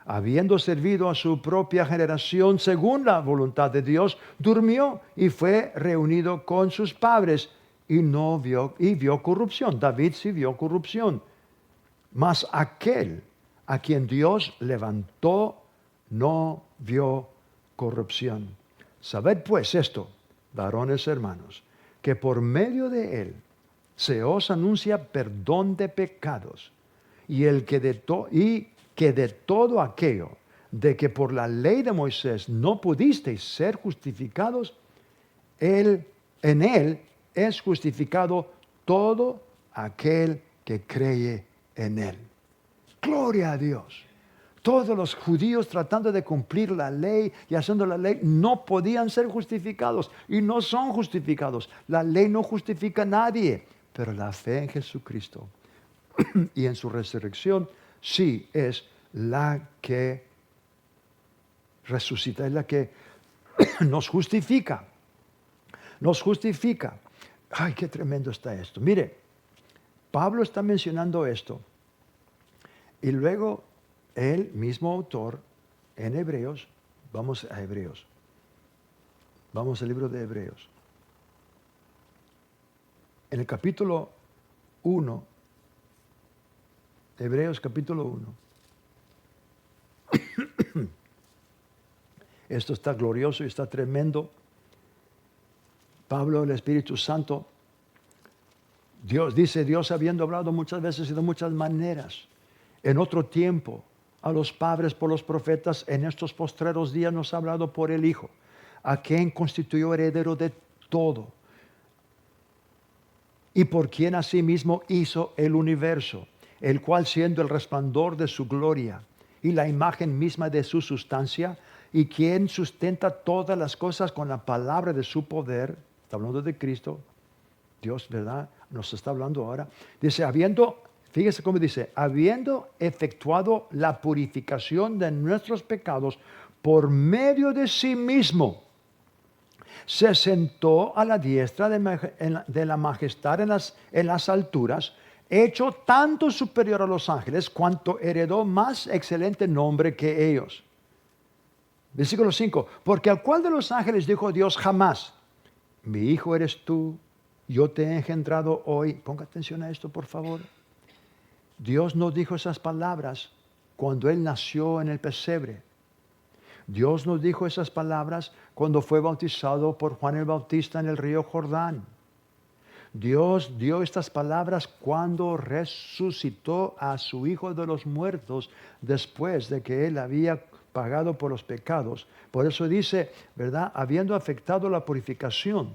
habiendo servido a su propia generación según la voluntad de Dios, durmió y fue reunido con sus padres y vio corrupción. David sí vio corrupción. Mas aquel a quien Dios levantó no vio corrupción. Sabed pues esto, varones hermanos, que por medio de él se os anuncia perdón de pecados, y que de todo aquello de que por la ley de Moisés no pudisteis ser justificados, en él es justificado todo aquel que cree en él. Gloria a Dios. Todos los judíos tratando de cumplir la ley y haciendo la ley no podían ser justificados y no son justificados. La ley no justifica a nadie, pero la fe en Jesucristo y en su resurrección sí es la que resucita, es la que nos justifica. Nos justifica. Ay, qué tremendo está esto. Mire, Pablo está mencionando esto y luego el mismo autor en Hebreos, vamos a Hebreos, vamos al libro de Hebreos. En el capítulo 1, Hebreos capítulo 1. Esto está glorioso y está tremendo. Pablo, el Espíritu Santo, Dios habiendo hablado muchas veces y de muchas maneras, en otro tiempo, a los padres por los profetas, en estos postreros días nos ha hablado por el Hijo, a quien constituyó heredero de todo, y por quien asimismo hizo el universo, el cual siendo el resplandor de su gloria y la imagen misma de su sustancia, y quien sustenta todas las cosas con la palabra de su poder, está hablando de Cristo, Dios, ¿verdad? Nos está hablando ahora. Dice, fíjese cómo dice, habiendo efectuado la purificación de nuestros pecados por medio de sí mismo, se sentó a la diestra de la majestad en las alturas, hecho tanto superior a los ángeles, cuanto heredó más excelente nombre que ellos. Versículo 5, porque al cual de los ángeles dijo Dios jamás, mi hijo eres tú, yo te he engendrado hoy. Ponga atención a esto, por favor. Dios no dijo esas palabras cuando Él nació en el pesebre. Dios nos dijo esas palabras cuando fue bautizado por Juan el Bautista en el río Jordán. Dios dio estas palabras cuando resucitó a su Hijo de los muertos después de que Él había pagado por los pecados. Por eso dice, ¿verdad? Habiendo afectado la purificación.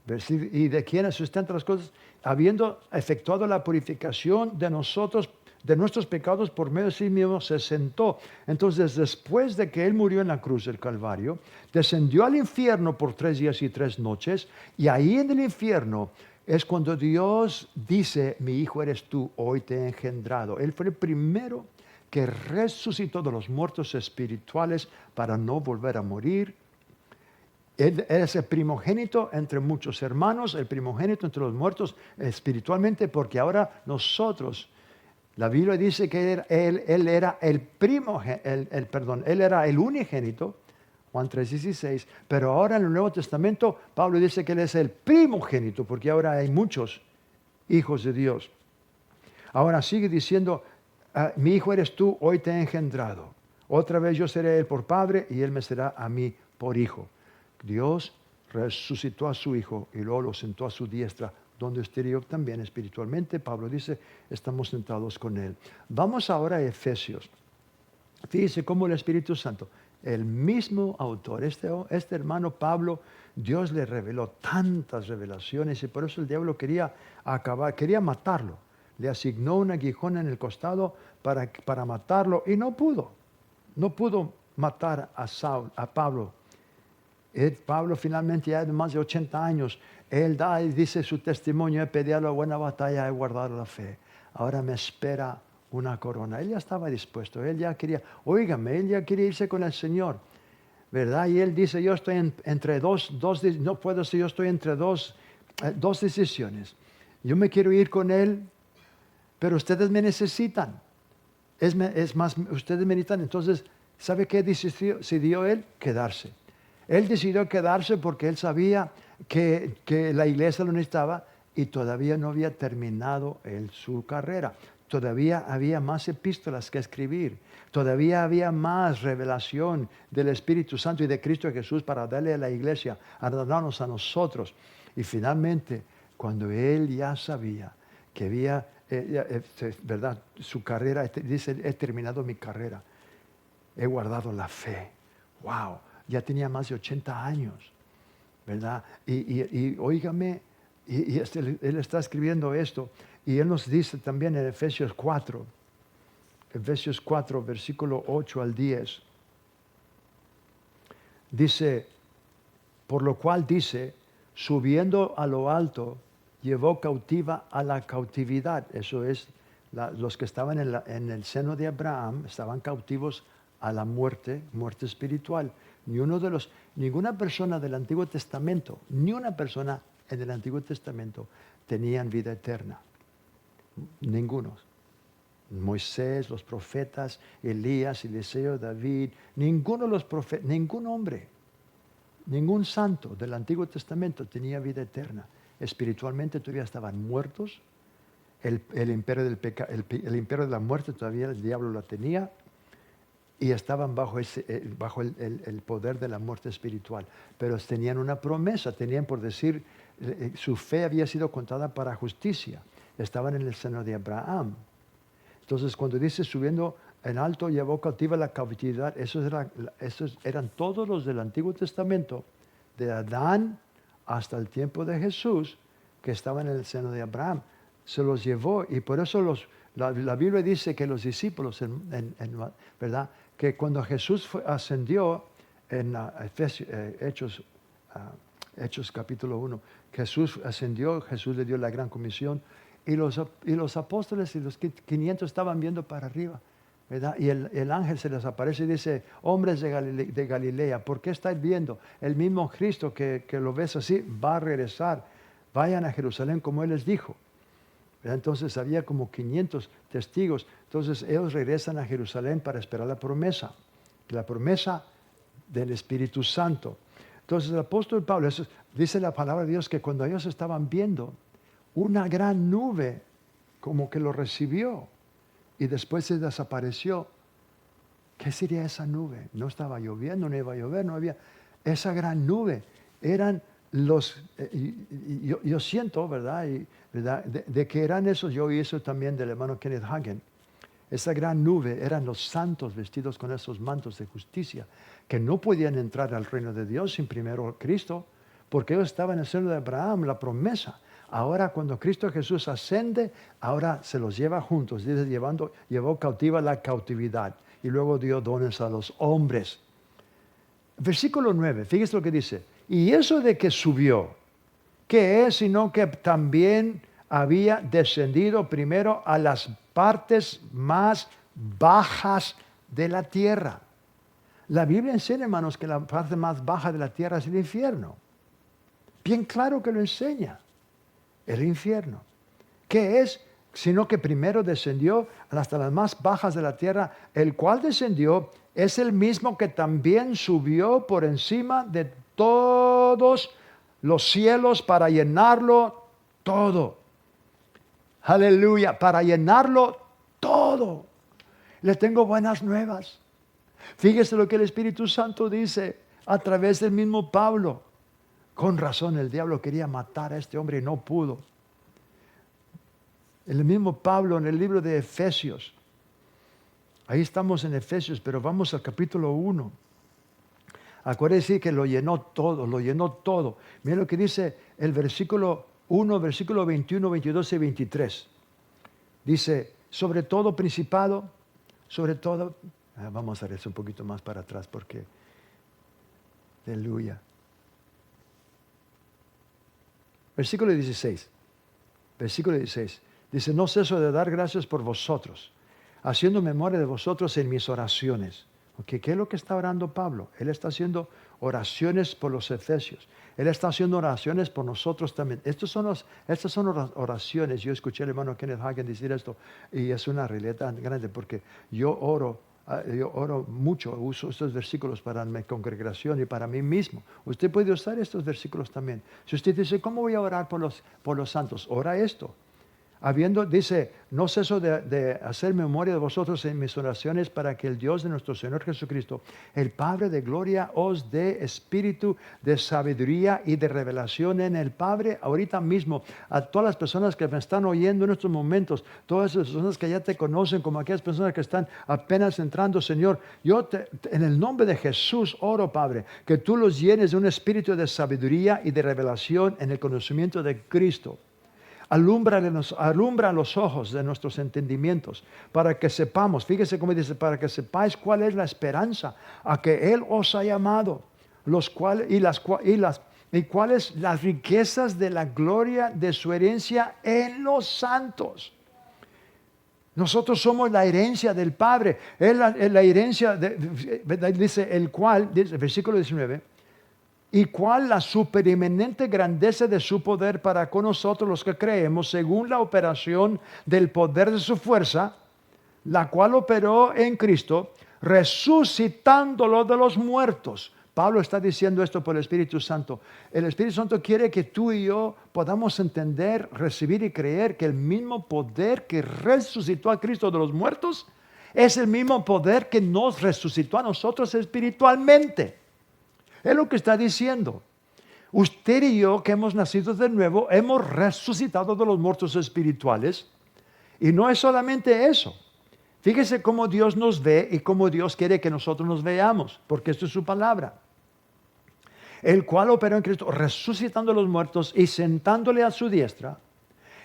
¿Y de quiénes sustentan las cosas? Habiendo efectuado la purificación de nosotros, de nuestros pecados por medio de sí mismo, se sentó. Entonces, después de que Él murió en la cruz del Calvario, descendió al infierno por 3 días y 3 noches, y ahí en el infierno es cuando Dios dice, mi hijo eres tú, hoy te he engendrado. Él fue el primero que resucitó de los muertos espirituales para no volver a morir. Él es el primogénito entre muchos hermanos, el primogénito entre los muertos espiritualmente, porque ahora nosotros, la Biblia dice que él era él era el unigénito, Juan 3:16, pero ahora en el Nuevo Testamento Pablo dice que Él es el primogénito, porque ahora hay muchos hijos de Dios. Ahora sigue diciendo, mi hijo eres tú, hoy te he engendrado. Otra vez yo seré Él por padre y Él me será a mí por hijo. Dios resucitó a su Hijo y luego lo sentó a su diestra, donde usted y yo también espiritualmente, Pablo dice, estamos sentados con Él. Vamos ahora a Efesios. Fíjese cómo el Espíritu Santo, el mismo autor, este hermano Pablo, Dios le reveló tantas revelaciones y por eso el diablo quería matarlo. Le asignó un aguijón en el costado para matarlo y no pudo. No pudo matar a Pablo. Pablo finalmente ya de más de 80 años, él da y dice su testimonio: he peleado la buena batalla, he guardado la fe. Ahora me espera una corona. Él ya estaba dispuesto, él ya quería, óigame, él ya quería irse con el Señor, ¿verdad? Y él dice: yo estoy entre no puedo decir, yo estoy entre dos decisiones. Yo me quiero ir con él, pero ustedes me necesitan. Es más, ustedes me necesitan. Entonces, ¿sabe qué decidió él? Quedarse. Él decidió quedarse porque él sabía que la iglesia lo necesitaba y todavía no había terminado su carrera. Todavía había más epístolas que escribir. Todavía había más revelación del Espíritu Santo y de Cristo Jesús para darle a la iglesia, a darnos a nosotros. Y finalmente, cuando él ya sabía que había, ¿verdad? Su carrera, dice: he terminado mi carrera, he guardado la fe. ¡Wow! Ya tenía más de 80 años, ¿verdad? Y óigame, él está escribiendo esto, y él nos dice también en Efesios 4, versículo 8 al 10, dice: por lo cual dice, subiendo a lo alto, llevó cautiva a la cautividad. Eso es, los que estaban en el seno de Abraham estaban cautivos a la muerte espiritual. Ninguna persona del Antiguo Testamento, ni una persona en el Antiguo Testamento tenían vida eterna. Ninguno. Moisés, los profetas, Elías, Eliseo, David, ninguno de los profetas, ningún hombre, ningún santo del Antiguo Testamento tenía vida eterna. Espiritualmente todavía estaban muertos. El imperio el imperio de la muerte todavía el diablo lo tenía. Y estaban bajo el poder de la muerte espiritual. Pero tenían una promesa, tenían, por decir, su fe había sido contada para justicia. Estaban en el seno de Abraham. Entonces, cuando dice subiendo en alto, llevó cautiva la cautividad, esos eran todos los del Antiguo Testamento, de Adán hasta el tiempo de Jesús, que estaban en el seno de Abraham. Se los llevó, y por eso la Biblia dice que los discípulos, ¿verdad?, que cuando Jesús ascendió en Hechos capítulo 1, Jesús ascendió, Jesús le dio la gran comisión, y los apóstoles y los 500 estaban viendo para arriba, ¿verdad? Y el ángel se les aparece y dice: hombres de Galilea, ¿por qué estáis viendo? El mismo Cristo que lo ves así va a regresar. Vayan a Jerusalén como Él les dijo. Entonces había como 500 testigos. Entonces ellos regresan a Jerusalén para esperar la promesa del Espíritu Santo. Entonces el apóstol Pablo, eso dice la palabra de Dios, que cuando ellos estaban viendo, una gran nube como que lo recibió y después se desapareció. ¿Qué sería esa nube? No estaba lloviendo, no iba a llover, no había. Esa gran nube eran yo siento, ¿verdad? De que eran esos, yo oí eso también del hermano Kenneth Hagin. Esa gran nube eran los santos vestidos con esos mantos de justicia, que no podían entrar al reino de Dios sin primero Cristo, porque ellos estaban en el seno de Abraham, la promesa. Ahora, cuando Cristo Jesús ascende, ahora se los lleva juntos, dice: llevó cautiva la cautividad, y luego dio dones a los hombres. Versículo 9, fíjese lo que dice: y eso de que subió, ¿qué es sino que también había descendido primero a las partes más bajas de la tierra? La Biblia enseña, hermanos, que la parte más baja de la tierra es el infierno. Bien claro que lo enseña. El infierno. ¿Qué es? Sino que primero descendió hasta las más bajas de la tierra, el cual descendió es el mismo que también subió por encima de todos los cielos para llenarlo todo. Aleluya, para llenarlo todo. Le tengo buenas nuevas. Fíjese lo que el Espíritu Santo dice a través del mismo Pablo. Con razón el diablo quería matar a este hombre y no pudo. El mismo Pablo en el libro de Efesios. Ahí estamos en Efesios, pero vamos al capítulo 1. Acuérdense que lo llenó todo, lo llenó todo. Miren lo que dice el versículo 1, versículo 21, 22 y 23. Dice: sobre todo principado, sobre todo. Vamos a ver eso un poquito más para atrás porque. Aleluya. Versículo 16. Versículo 16. Dice, no ceso de dar gracias por vosotros, haciendo memoria de vosotros en mis oraciones. Okay, ¿qué es lo que está orando Pablo? Él está haciendo oraciones por los efesios. Él está haciendo oraciones por nosotros también. Estas son oraciones. Yo escuché al hermano Kenneth Hagin decir esto y es una realidad tan grande porque yo oro mucho, uso estos versículos para mi congregación y para mí mismo. Usted puede usar estos versículos también. Si usted dice, ¿cómo voy a orar por los santos? Ora esto. Dice, no ceso de hacer memoria de vosotros en mis oraciones para que el Dios de nuestro Señor Jesucristo, el Padre de gloria, os dé espíritu de sabiduría y de revelación en el Padre. Ahorita mismo, a todas las personas que me están oyendo en estos momentos, todas las personas que ya te conocen, como aquellas personas que están apenas entrando, Señor, en el nombre de Jesús oro, Padre, que tú los llenes de un espíritu de sabiduría y de revelación en el conocimiento de Cristo. Alumbra los ojos de nuestros entendimientos para que sepamos, fíjese cómo dice, para que sepáis cuál es la esperanza a que Él os ha llamado, y cuáles las riquezas de la gloria de su herencia en los santos. Nosotros somos la herencia del Padre. Es la herencia, dice el cual, dice, versículo 19, y cuál la supereminente grandeza de su poder para con nosotros los que creemos, según la operación del poder de su fuerza, la cual operó en Cristo, resucitándolo de los muertos. Pablo está diciendo esto por el Espíritu Santo. El Espíritu Santo quiere que tú y yo podamos entender, recibir y creer que el mismo poder que resucitó a Cristo de los muertos es el mismo poder que nos resucitó a nosotros espiritualmente. Es lo que está diciendo. Usted y yo que hemos nacido de nuevo, hemos resucitado de los muertos espirituales. Y no es solamente eso. Fíjese cómo Dios nos ve y cómo Dios quiere que nosotros nos veamos, porque esto es su palabra. El cual operó en Cristo, resucitando a los muertos y sentándole a su diestra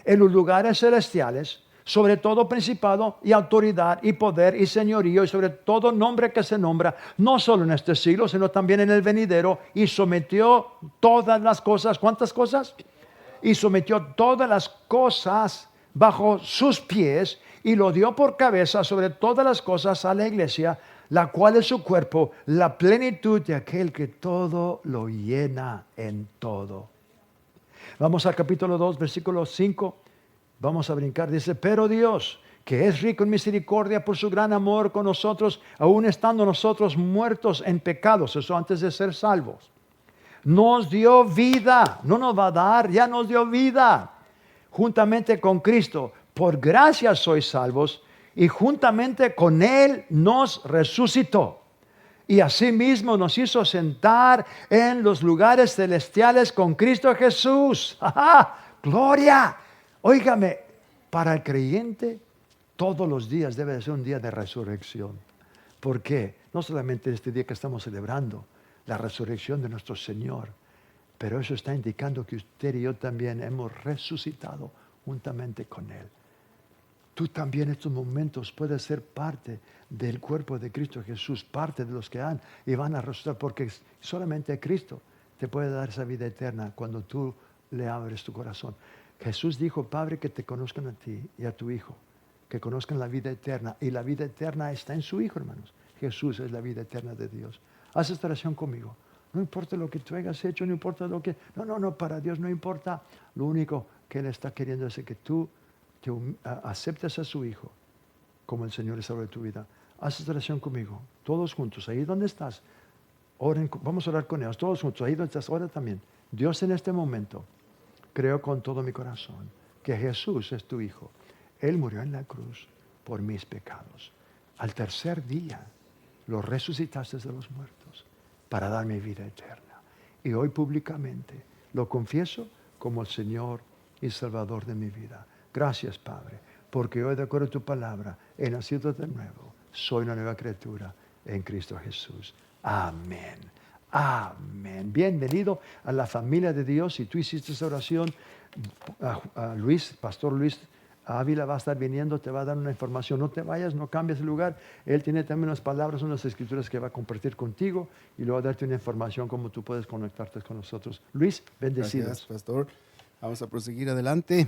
en los lugares celestiales, sobre todo principado y autoridad y poder y señorío y sobre todo nombre que se nombra, no solo en este siglo, sino también en el venidero, y sometió todas las cosas. ¿Cuántas cosas? Y sometió todas las cosas bajo sus pies y lo dio por cabeza sobre todas las cosas a la iglesia, la cual es su cuerpo, la plenitud de aquel que todo lo llena en todo. Vamos al capítulo 2, versículo 5. Vamos a brincar. Dice, pero Dios, que es rico en misericordia por su gran amor con nosotros, aun estando nosotros muertos en pecados, eso antes de ser salvos, nos dio vida, no nos va a dar, ya nos dio vida, juntamente con Cristo. Por gracia sois salvos, y juntamente con Él nos resucitó. Y asimismo nos hizo sentar en los lugares celestiales con Cristo Jesús. ¡Ja! ¡Gloria! Óigame, para el creyente todos los días debe de ser un día de resurrección. ¿Por qué? No solamente este día que estamos celebrando la resurrección de nuestro Señor, pero eso está indicando que usted y yo también hemos resucitado juntamente con Él. Tú también en estos momentos puedes ser parte del cuerpo de Cristo Jesús, parte de los que han y van a resucitar, porque solamente Cristo te puede dar esa vida eterna cuando tú le abres tu corazón. Jesús dijo, Padre, que te conozcan a ti y a tu Hijo, que conozcan la vida eterna. Y la vida eterna está en su Hijo, hermanos. Jesús es la vida eterna de Dios. Haz esta oración conmigo. No importa lo que tú hayas hecho, no importa lo que... No, para Dios no importa. Lo único que Él está queriendo es que tú aceptes a su Hijo como el Señor y Salvador de tu vida. Haz esta oración conmigo, todos juntos, ahí donde estás. Oren, vamos a orar con ellos, todos juntos, ahí donde estás, ora también. Dios, en este momento, creo con todo mi corazón que Jesús es tu Hijo. Él murió en la cruz por mis pecados. Al tercer día lo resucitaste de los muertos para darme vida eterna. Y hoy públicamente lo confieso como el Señor y Salvador de mi vida. Gracias, Padre, porque hoy, de acuerdo a tu palabra, he nacido de nuevo. Soy una nueva criatura en Cristo Jesús. Amén. Amén. Bienvenido a la familia de Dios. Si tú hiciste esa oración, Luis, Pastor Luis Ávila va a estar viniendo, te va a dar una información. No te vayas, no cambies de lugar. Él tiene también unas palabras, unas escrituras que va a compartir contigo y luego va a darte una información cómo tú puedes conectarte con nosotros. Luis, bendecidos. Gracias, Pastor. Vamos a proseguir adelante.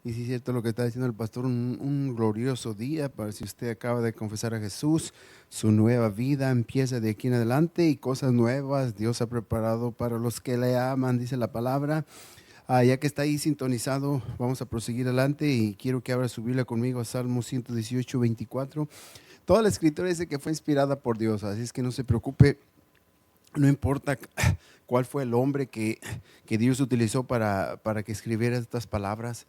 Y sí es cierto lo que está diciendo el pastor, un glorioso día para si usted acaba de confesar a Jesús, su nueva vida empieza de aquí en adelante y cosas nuevas Dios ha preparado para los que le aman, dice la palabra. Ya que está ahí sintonizado, vamos a proseguir adelante y quiero que abra su Biblia conmigo a Salmo 118, 24. Toda la escritura dice que fue inspirada por Dios, así es que no se preocupe, no importa cuál fue el hombre que Dios utilizó para que escribiera estas palabras.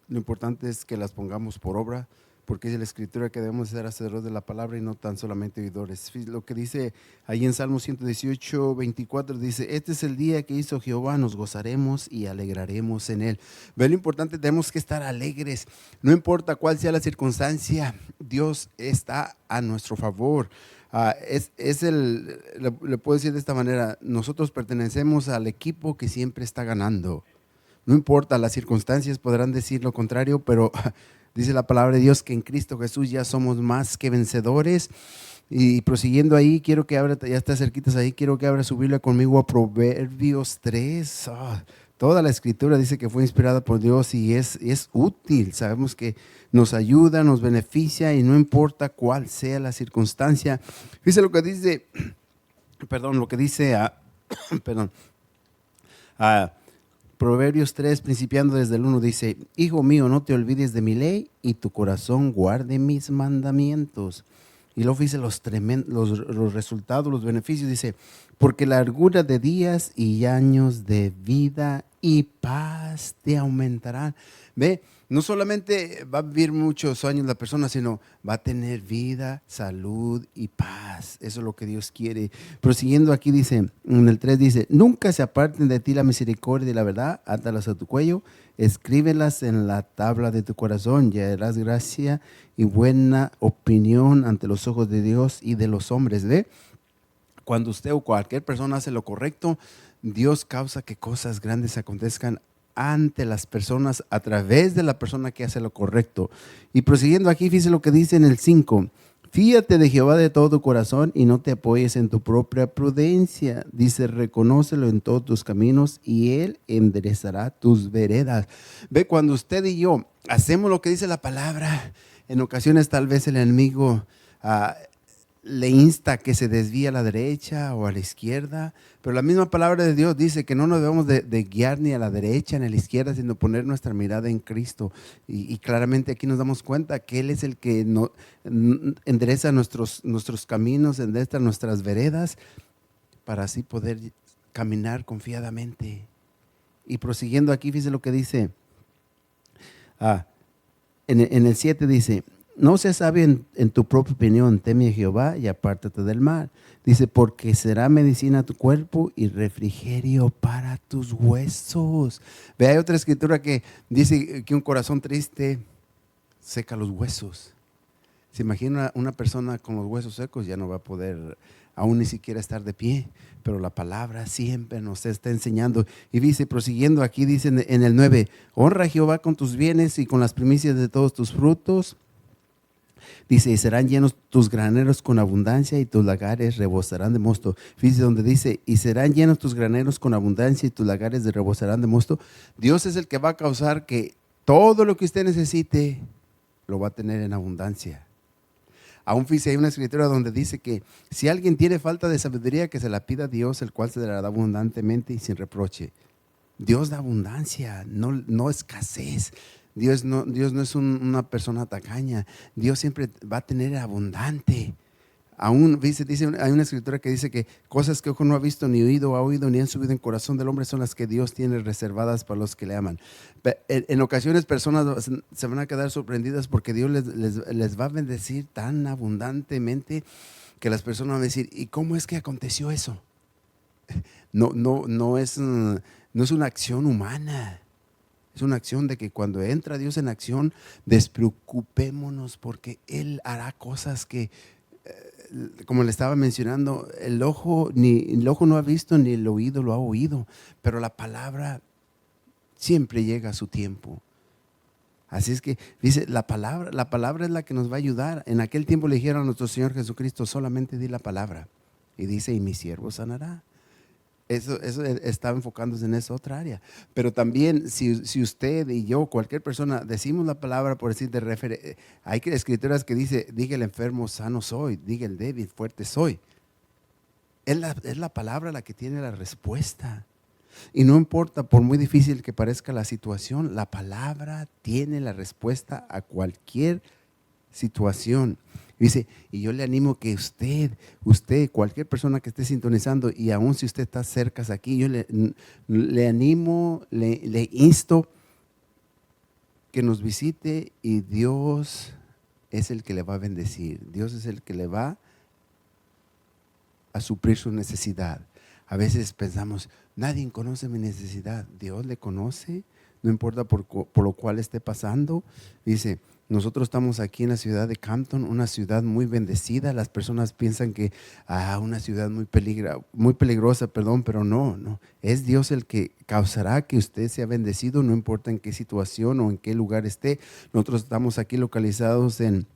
Lo importante es que las pongamos por obra, porque es la escritura que debemos ser hacedores de la palabra y no tan solamente oidores. Lo que dice ahí en Salmo 118, 24, dice: este es el día que hizo Jehová, nos gozaremos y alegraremos en él. Ve lo importante, tenemos que estar alegres, no importa cuál sea la circunstancia, Dios está a nuestro favor. Le puedo decir de esta manera, nosotros pertenecemos al equipo que siempre está ganando. No importa, las circunstancias podrán decir lo contrario, pero dice la palabra de Dios que en Cristo Jesús ya somos más que vencedores. Y prosiguiendo ahí, quiero que abra, ya está cerquitas ahí, quiero que abra su Biblia conmigo a Proverbios 3. Toda la escritura dice que fue inspirada por Dios y es útil. Sabemos que nos ayuda, nos beneficia y no importa cuál sea la circunstancia. Dice lo que dice, lo que dice, Proverbios 3, principiando desde el 1, dice: hijo mío, no te olvides de mi ley y tu corazón guarde mis mandamientos. Y luego dice los resultados, los beneficios, dice: porque largura de días y años de vida y paz te aumentarán. Ve, no solamente va a vivir muchos años la persona, sino va a tener vida, salud y paz. Eso es lo que Dios quiere. Prosiguiendo aquí dice, en el 3 dice: nunca se aparten de ti la misericordia y la verdad, átalas a tu cuello, escríbelas en la tabla de tu corazón, y hallarás gracia y buena opinión ante los ojos de Dios y de los hombres. ¿Ve? Cuando usted o cualquier persona hace lo correcto, Dios causa que cosas grandes acontezcan ante las personas a través de la persona que hace lo correcto. Y prosiguiendo aquí, fíjese lo que dice en el 5: fíate de Jehová de todo tu corazón y no te apoyes en tu propia prudencia. Dice: reconócelo en todos tus caminos y él enderezará tus veredas. Ve, cuando usted y yo hacemos lo que dice la palabra, en ocasiones tal vez el enemigo le insta que se desvíe a la derecha o a la izquierda, pero la misma palabra de Dios dice que no nos debemos de guiar ni a la derecha ni a la izquierda, sino poner nuestra mirada en Cristo. Y claramente aquí nos damos cuenta que Él es el que endereza nuestros caminos, endereza nuestras veredas, para así poder caminar confiadamente. Y prosiguiendo aquí, fíjese lo que dice. En el 7 dice: no seas sabio en tu propia opinión, teme a Jehová y apártate del mal. Dice: porque será medicina a tu cuerpo y refrigerio para tus huesos. Ve, hay otra escritura que dice que un corazón triste seca los huesos. Se imagina una persona con los huesos secos, ya no va a poder aún ni siquiera estar de pie, pero la palabra siempre nos está enseñando. Y dice, prosiguiendo aquí, dice en el 9: honra a Jehová con tus bienes y con las primicias de todos tus frutos. Dice: y serán llenos tus graneros con abundancia y tus lagares rebosarán de mosto. Fíjese donde dice: y serán llenos tus graneros con abundancia y tus lagares rebosarán de mosto. Dios es el que va a causar que todo lo que usted necesite lo va a tener en abundancia. Aún fíjese, hay una escritura donde dice que si alguien tiene falta de sabiduría, que se la pida a Dios, el cual se la da abundantemente y sin reproche. Dios da abundancia, no escasez. Dios no es una persona tacaña. Dios siempre va a tener abundante. Aún dice, hay una escritura que dice que cosas que ojo no ha visto, ni oído ha oído, ni han subido en corazón del hombre, son las que Dios tiene reservadas para los que le aman. En ocasiones personas se van a quedar sorprendidas porque Dios les va a bendecir tan abundantemente que las personas van a decir: ¿y cómo es que aconteció eso? No es una acción humana. Es una acción de que cuando entra Dios en acción, despreocupémonos porque Él hará cosas que, como le estaba mencionando, el ojo no ha visto ni el oído lo ha oído, pero la palabra siempre llega a su tiempo. Así es que dice, la palabra es la que nos va a ayudar. En aquel tiempo le dijeron a nuestro Señor Jesucristo: solamente di la palabra. Y dice: y mi siervo sanará. Eso estaba enfocándose en esa otra área. Pero también, si usted y yo, cualquier persona, decimos la palabra por decir hay escrituras que dice, diga el enfermo, sano soy, diga el débil, fuerte soy. Es la palabra la que tiene la respuesta. Y no importa, por muy difícil que parezca la situación, la palabra tiene la respuesta a cualquier situación. Dice, y yo le animo que usted, cualquier persona que esté sintonizando, y aún si usted está cerca aquí, yo le animo, le insto que nos visite, y Dios es el que le va a bendecir. Dios es el que le va a suplir su necesidad. A veces pensamos, nadie conoce mi necesidad. Dios le conoce, no importa por lo cual esté pasando. Dice, nosotros estamos aquí en la ciudad de Campton, una ciudad muy bendecida. Las personas piensan que una ciudad muy peligrosa, pero no. Es Dios el que causará que usted sea bendecido, no importa en qué situación o en qué lugar esté. Nosotros estamos aquí localizados en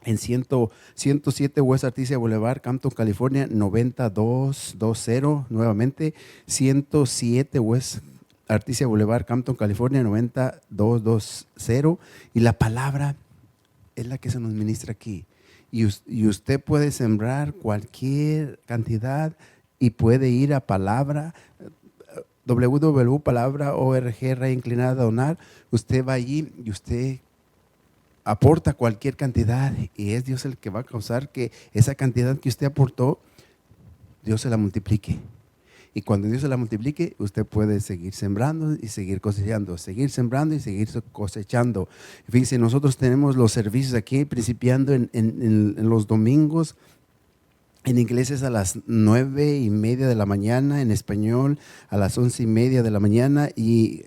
107 West Artesia Boulevard, Campton, California, 9220, nuevamente, 107 West Artesia Boulevard, Campton, California, 9220. Y la palabra es la que se nos ministra aquí. Y usted puede sembrar cualquier cantidad y puede ir a palabra, www.palabra.org, Raya Inclinada a Donar. Usted va allí y usted aporta cualquier cantidad, y es Dios el que va a causar que esa cantidad que usted aportó, Dios se la multiplique. Y cuando Dios se la multiplique, usted puede seguir sembrando y seguir cosechando, seguir sembrando y seguir cosechando. Fíjense, nosotros tenemos los servicios aquí, principiando en los domingos. En inglés es a las 9:30 de la mañana, en español a las 11:30 de la mañana, y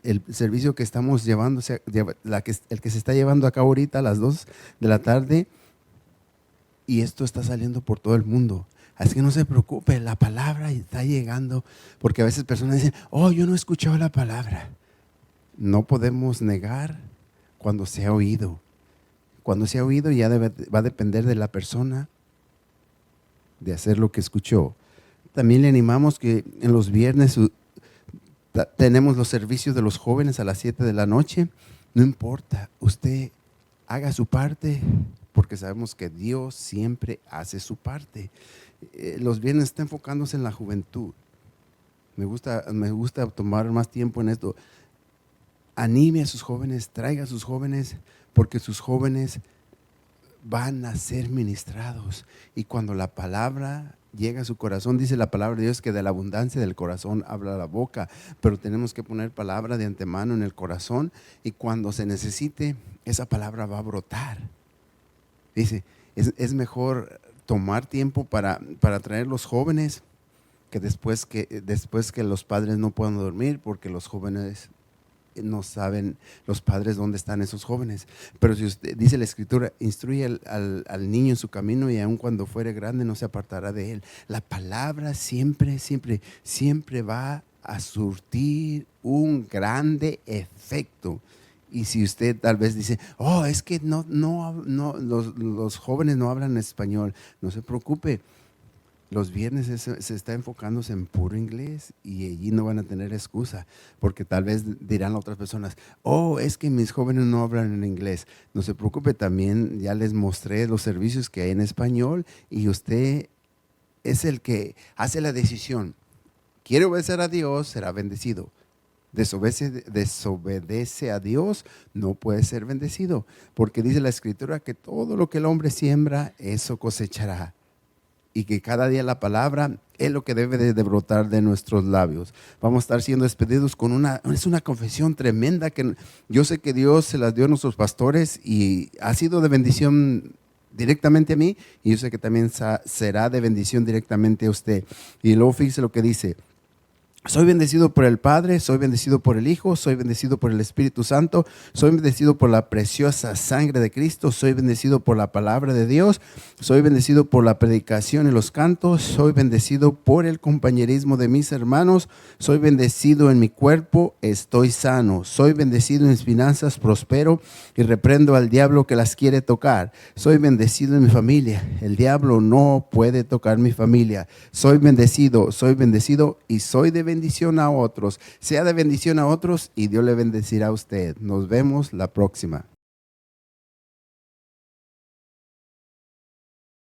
el servicio que estamos llevando, el que se está llevando a cabo ahorita a las 2 de la tarde, y esto está saliendo por todo el mundo. Así que no se preocupe, la palabra está llegando, porque a veces personas dicen, yo no he escuchado la palabra. No podemos negar cuando se ha oído. Cuando se ha oído ya va a depender de la persona de hacer lo que escuchó. También le animamos que en los viernes tenemos los servicios de los jóvenes a las 7 de la noche. No importa, usted haga su parte, porque sabemos que Dios siempre hace su parte. Los viernes está enfocándose en la juventud. Me gusta tomar más tiempo en esto. Anime a sus jóvenes, traiga a sus jóvenes, porque sus jóvenes van a ser ministrados. Y cuando la palabra llega a su corazón, dice la palabra de Dios que de la abundancia del corazón habla la boca, pero tenemos que poner palabra de antemano en el corazón, y cuando se necesite, esa palabra va a brotar. Dice, es mejor tomar tiempo para traer los jóvenes que después que los padres no puedan dormir, porque los jóvenes no saben los padres dónde están esos jóvenes. Pero si usted, dice la escritura, instruye al niño en su camino, y aun cuando fuere grande no se apartará de él. La palabra siempre va a surtir un grande efecto. Y si usted tal vez dice, es que no, los jóvenes no hablan español, no se preocupe. Los viernes se está enfocándose en puro inglés, y allí no van a tener excusa, porque tal vez dirán otras personas, es que mis jóvenes no hablan en inglés. No se preocupe, también ya les mostré los servicios que hay en español, y usted es el que hace la decisión. Quiere obedecer a Dios, será bendecido. Desobedece a Dios, no puede ser bendecido, porque dice la escritura que todo lo que el hombre siembra, eso cosechará. Y que cada día la palabra es lo que debe de brotar de nuestros labios. Vamos a estar siendo despedidos con es una confesión tremenda que yo sé que Dios se las dio a nuestros pastores, y ha sido de bendición directamente a mí, y yo sé que también será de bendición directamente a usted. Y luego fíjese lo que dice: Soy bendecido por el Padre, soy bendecido por el Hijo, soy bendecido por el Espíritu Santo, soy bendecido por la preciosa sangre de Cristo, soy bendecido por la palabra de Dios, soy bendecido por la predicación y los cantos, soy bendecido por el compañerismo de mis hermanos, soy bendecido en mi cuerpo, estoy sano, soy bendecido en mis finanzas, prospero y reprendo al diablo que las quiere tocar. Soy bendecido en mi familia, el diablo no puede tocar mi familia. Soy bendecido y soy de bendición a otros. Sea de bendición a otros y Dios le bendecirá a usted. Nos vemos la próxima.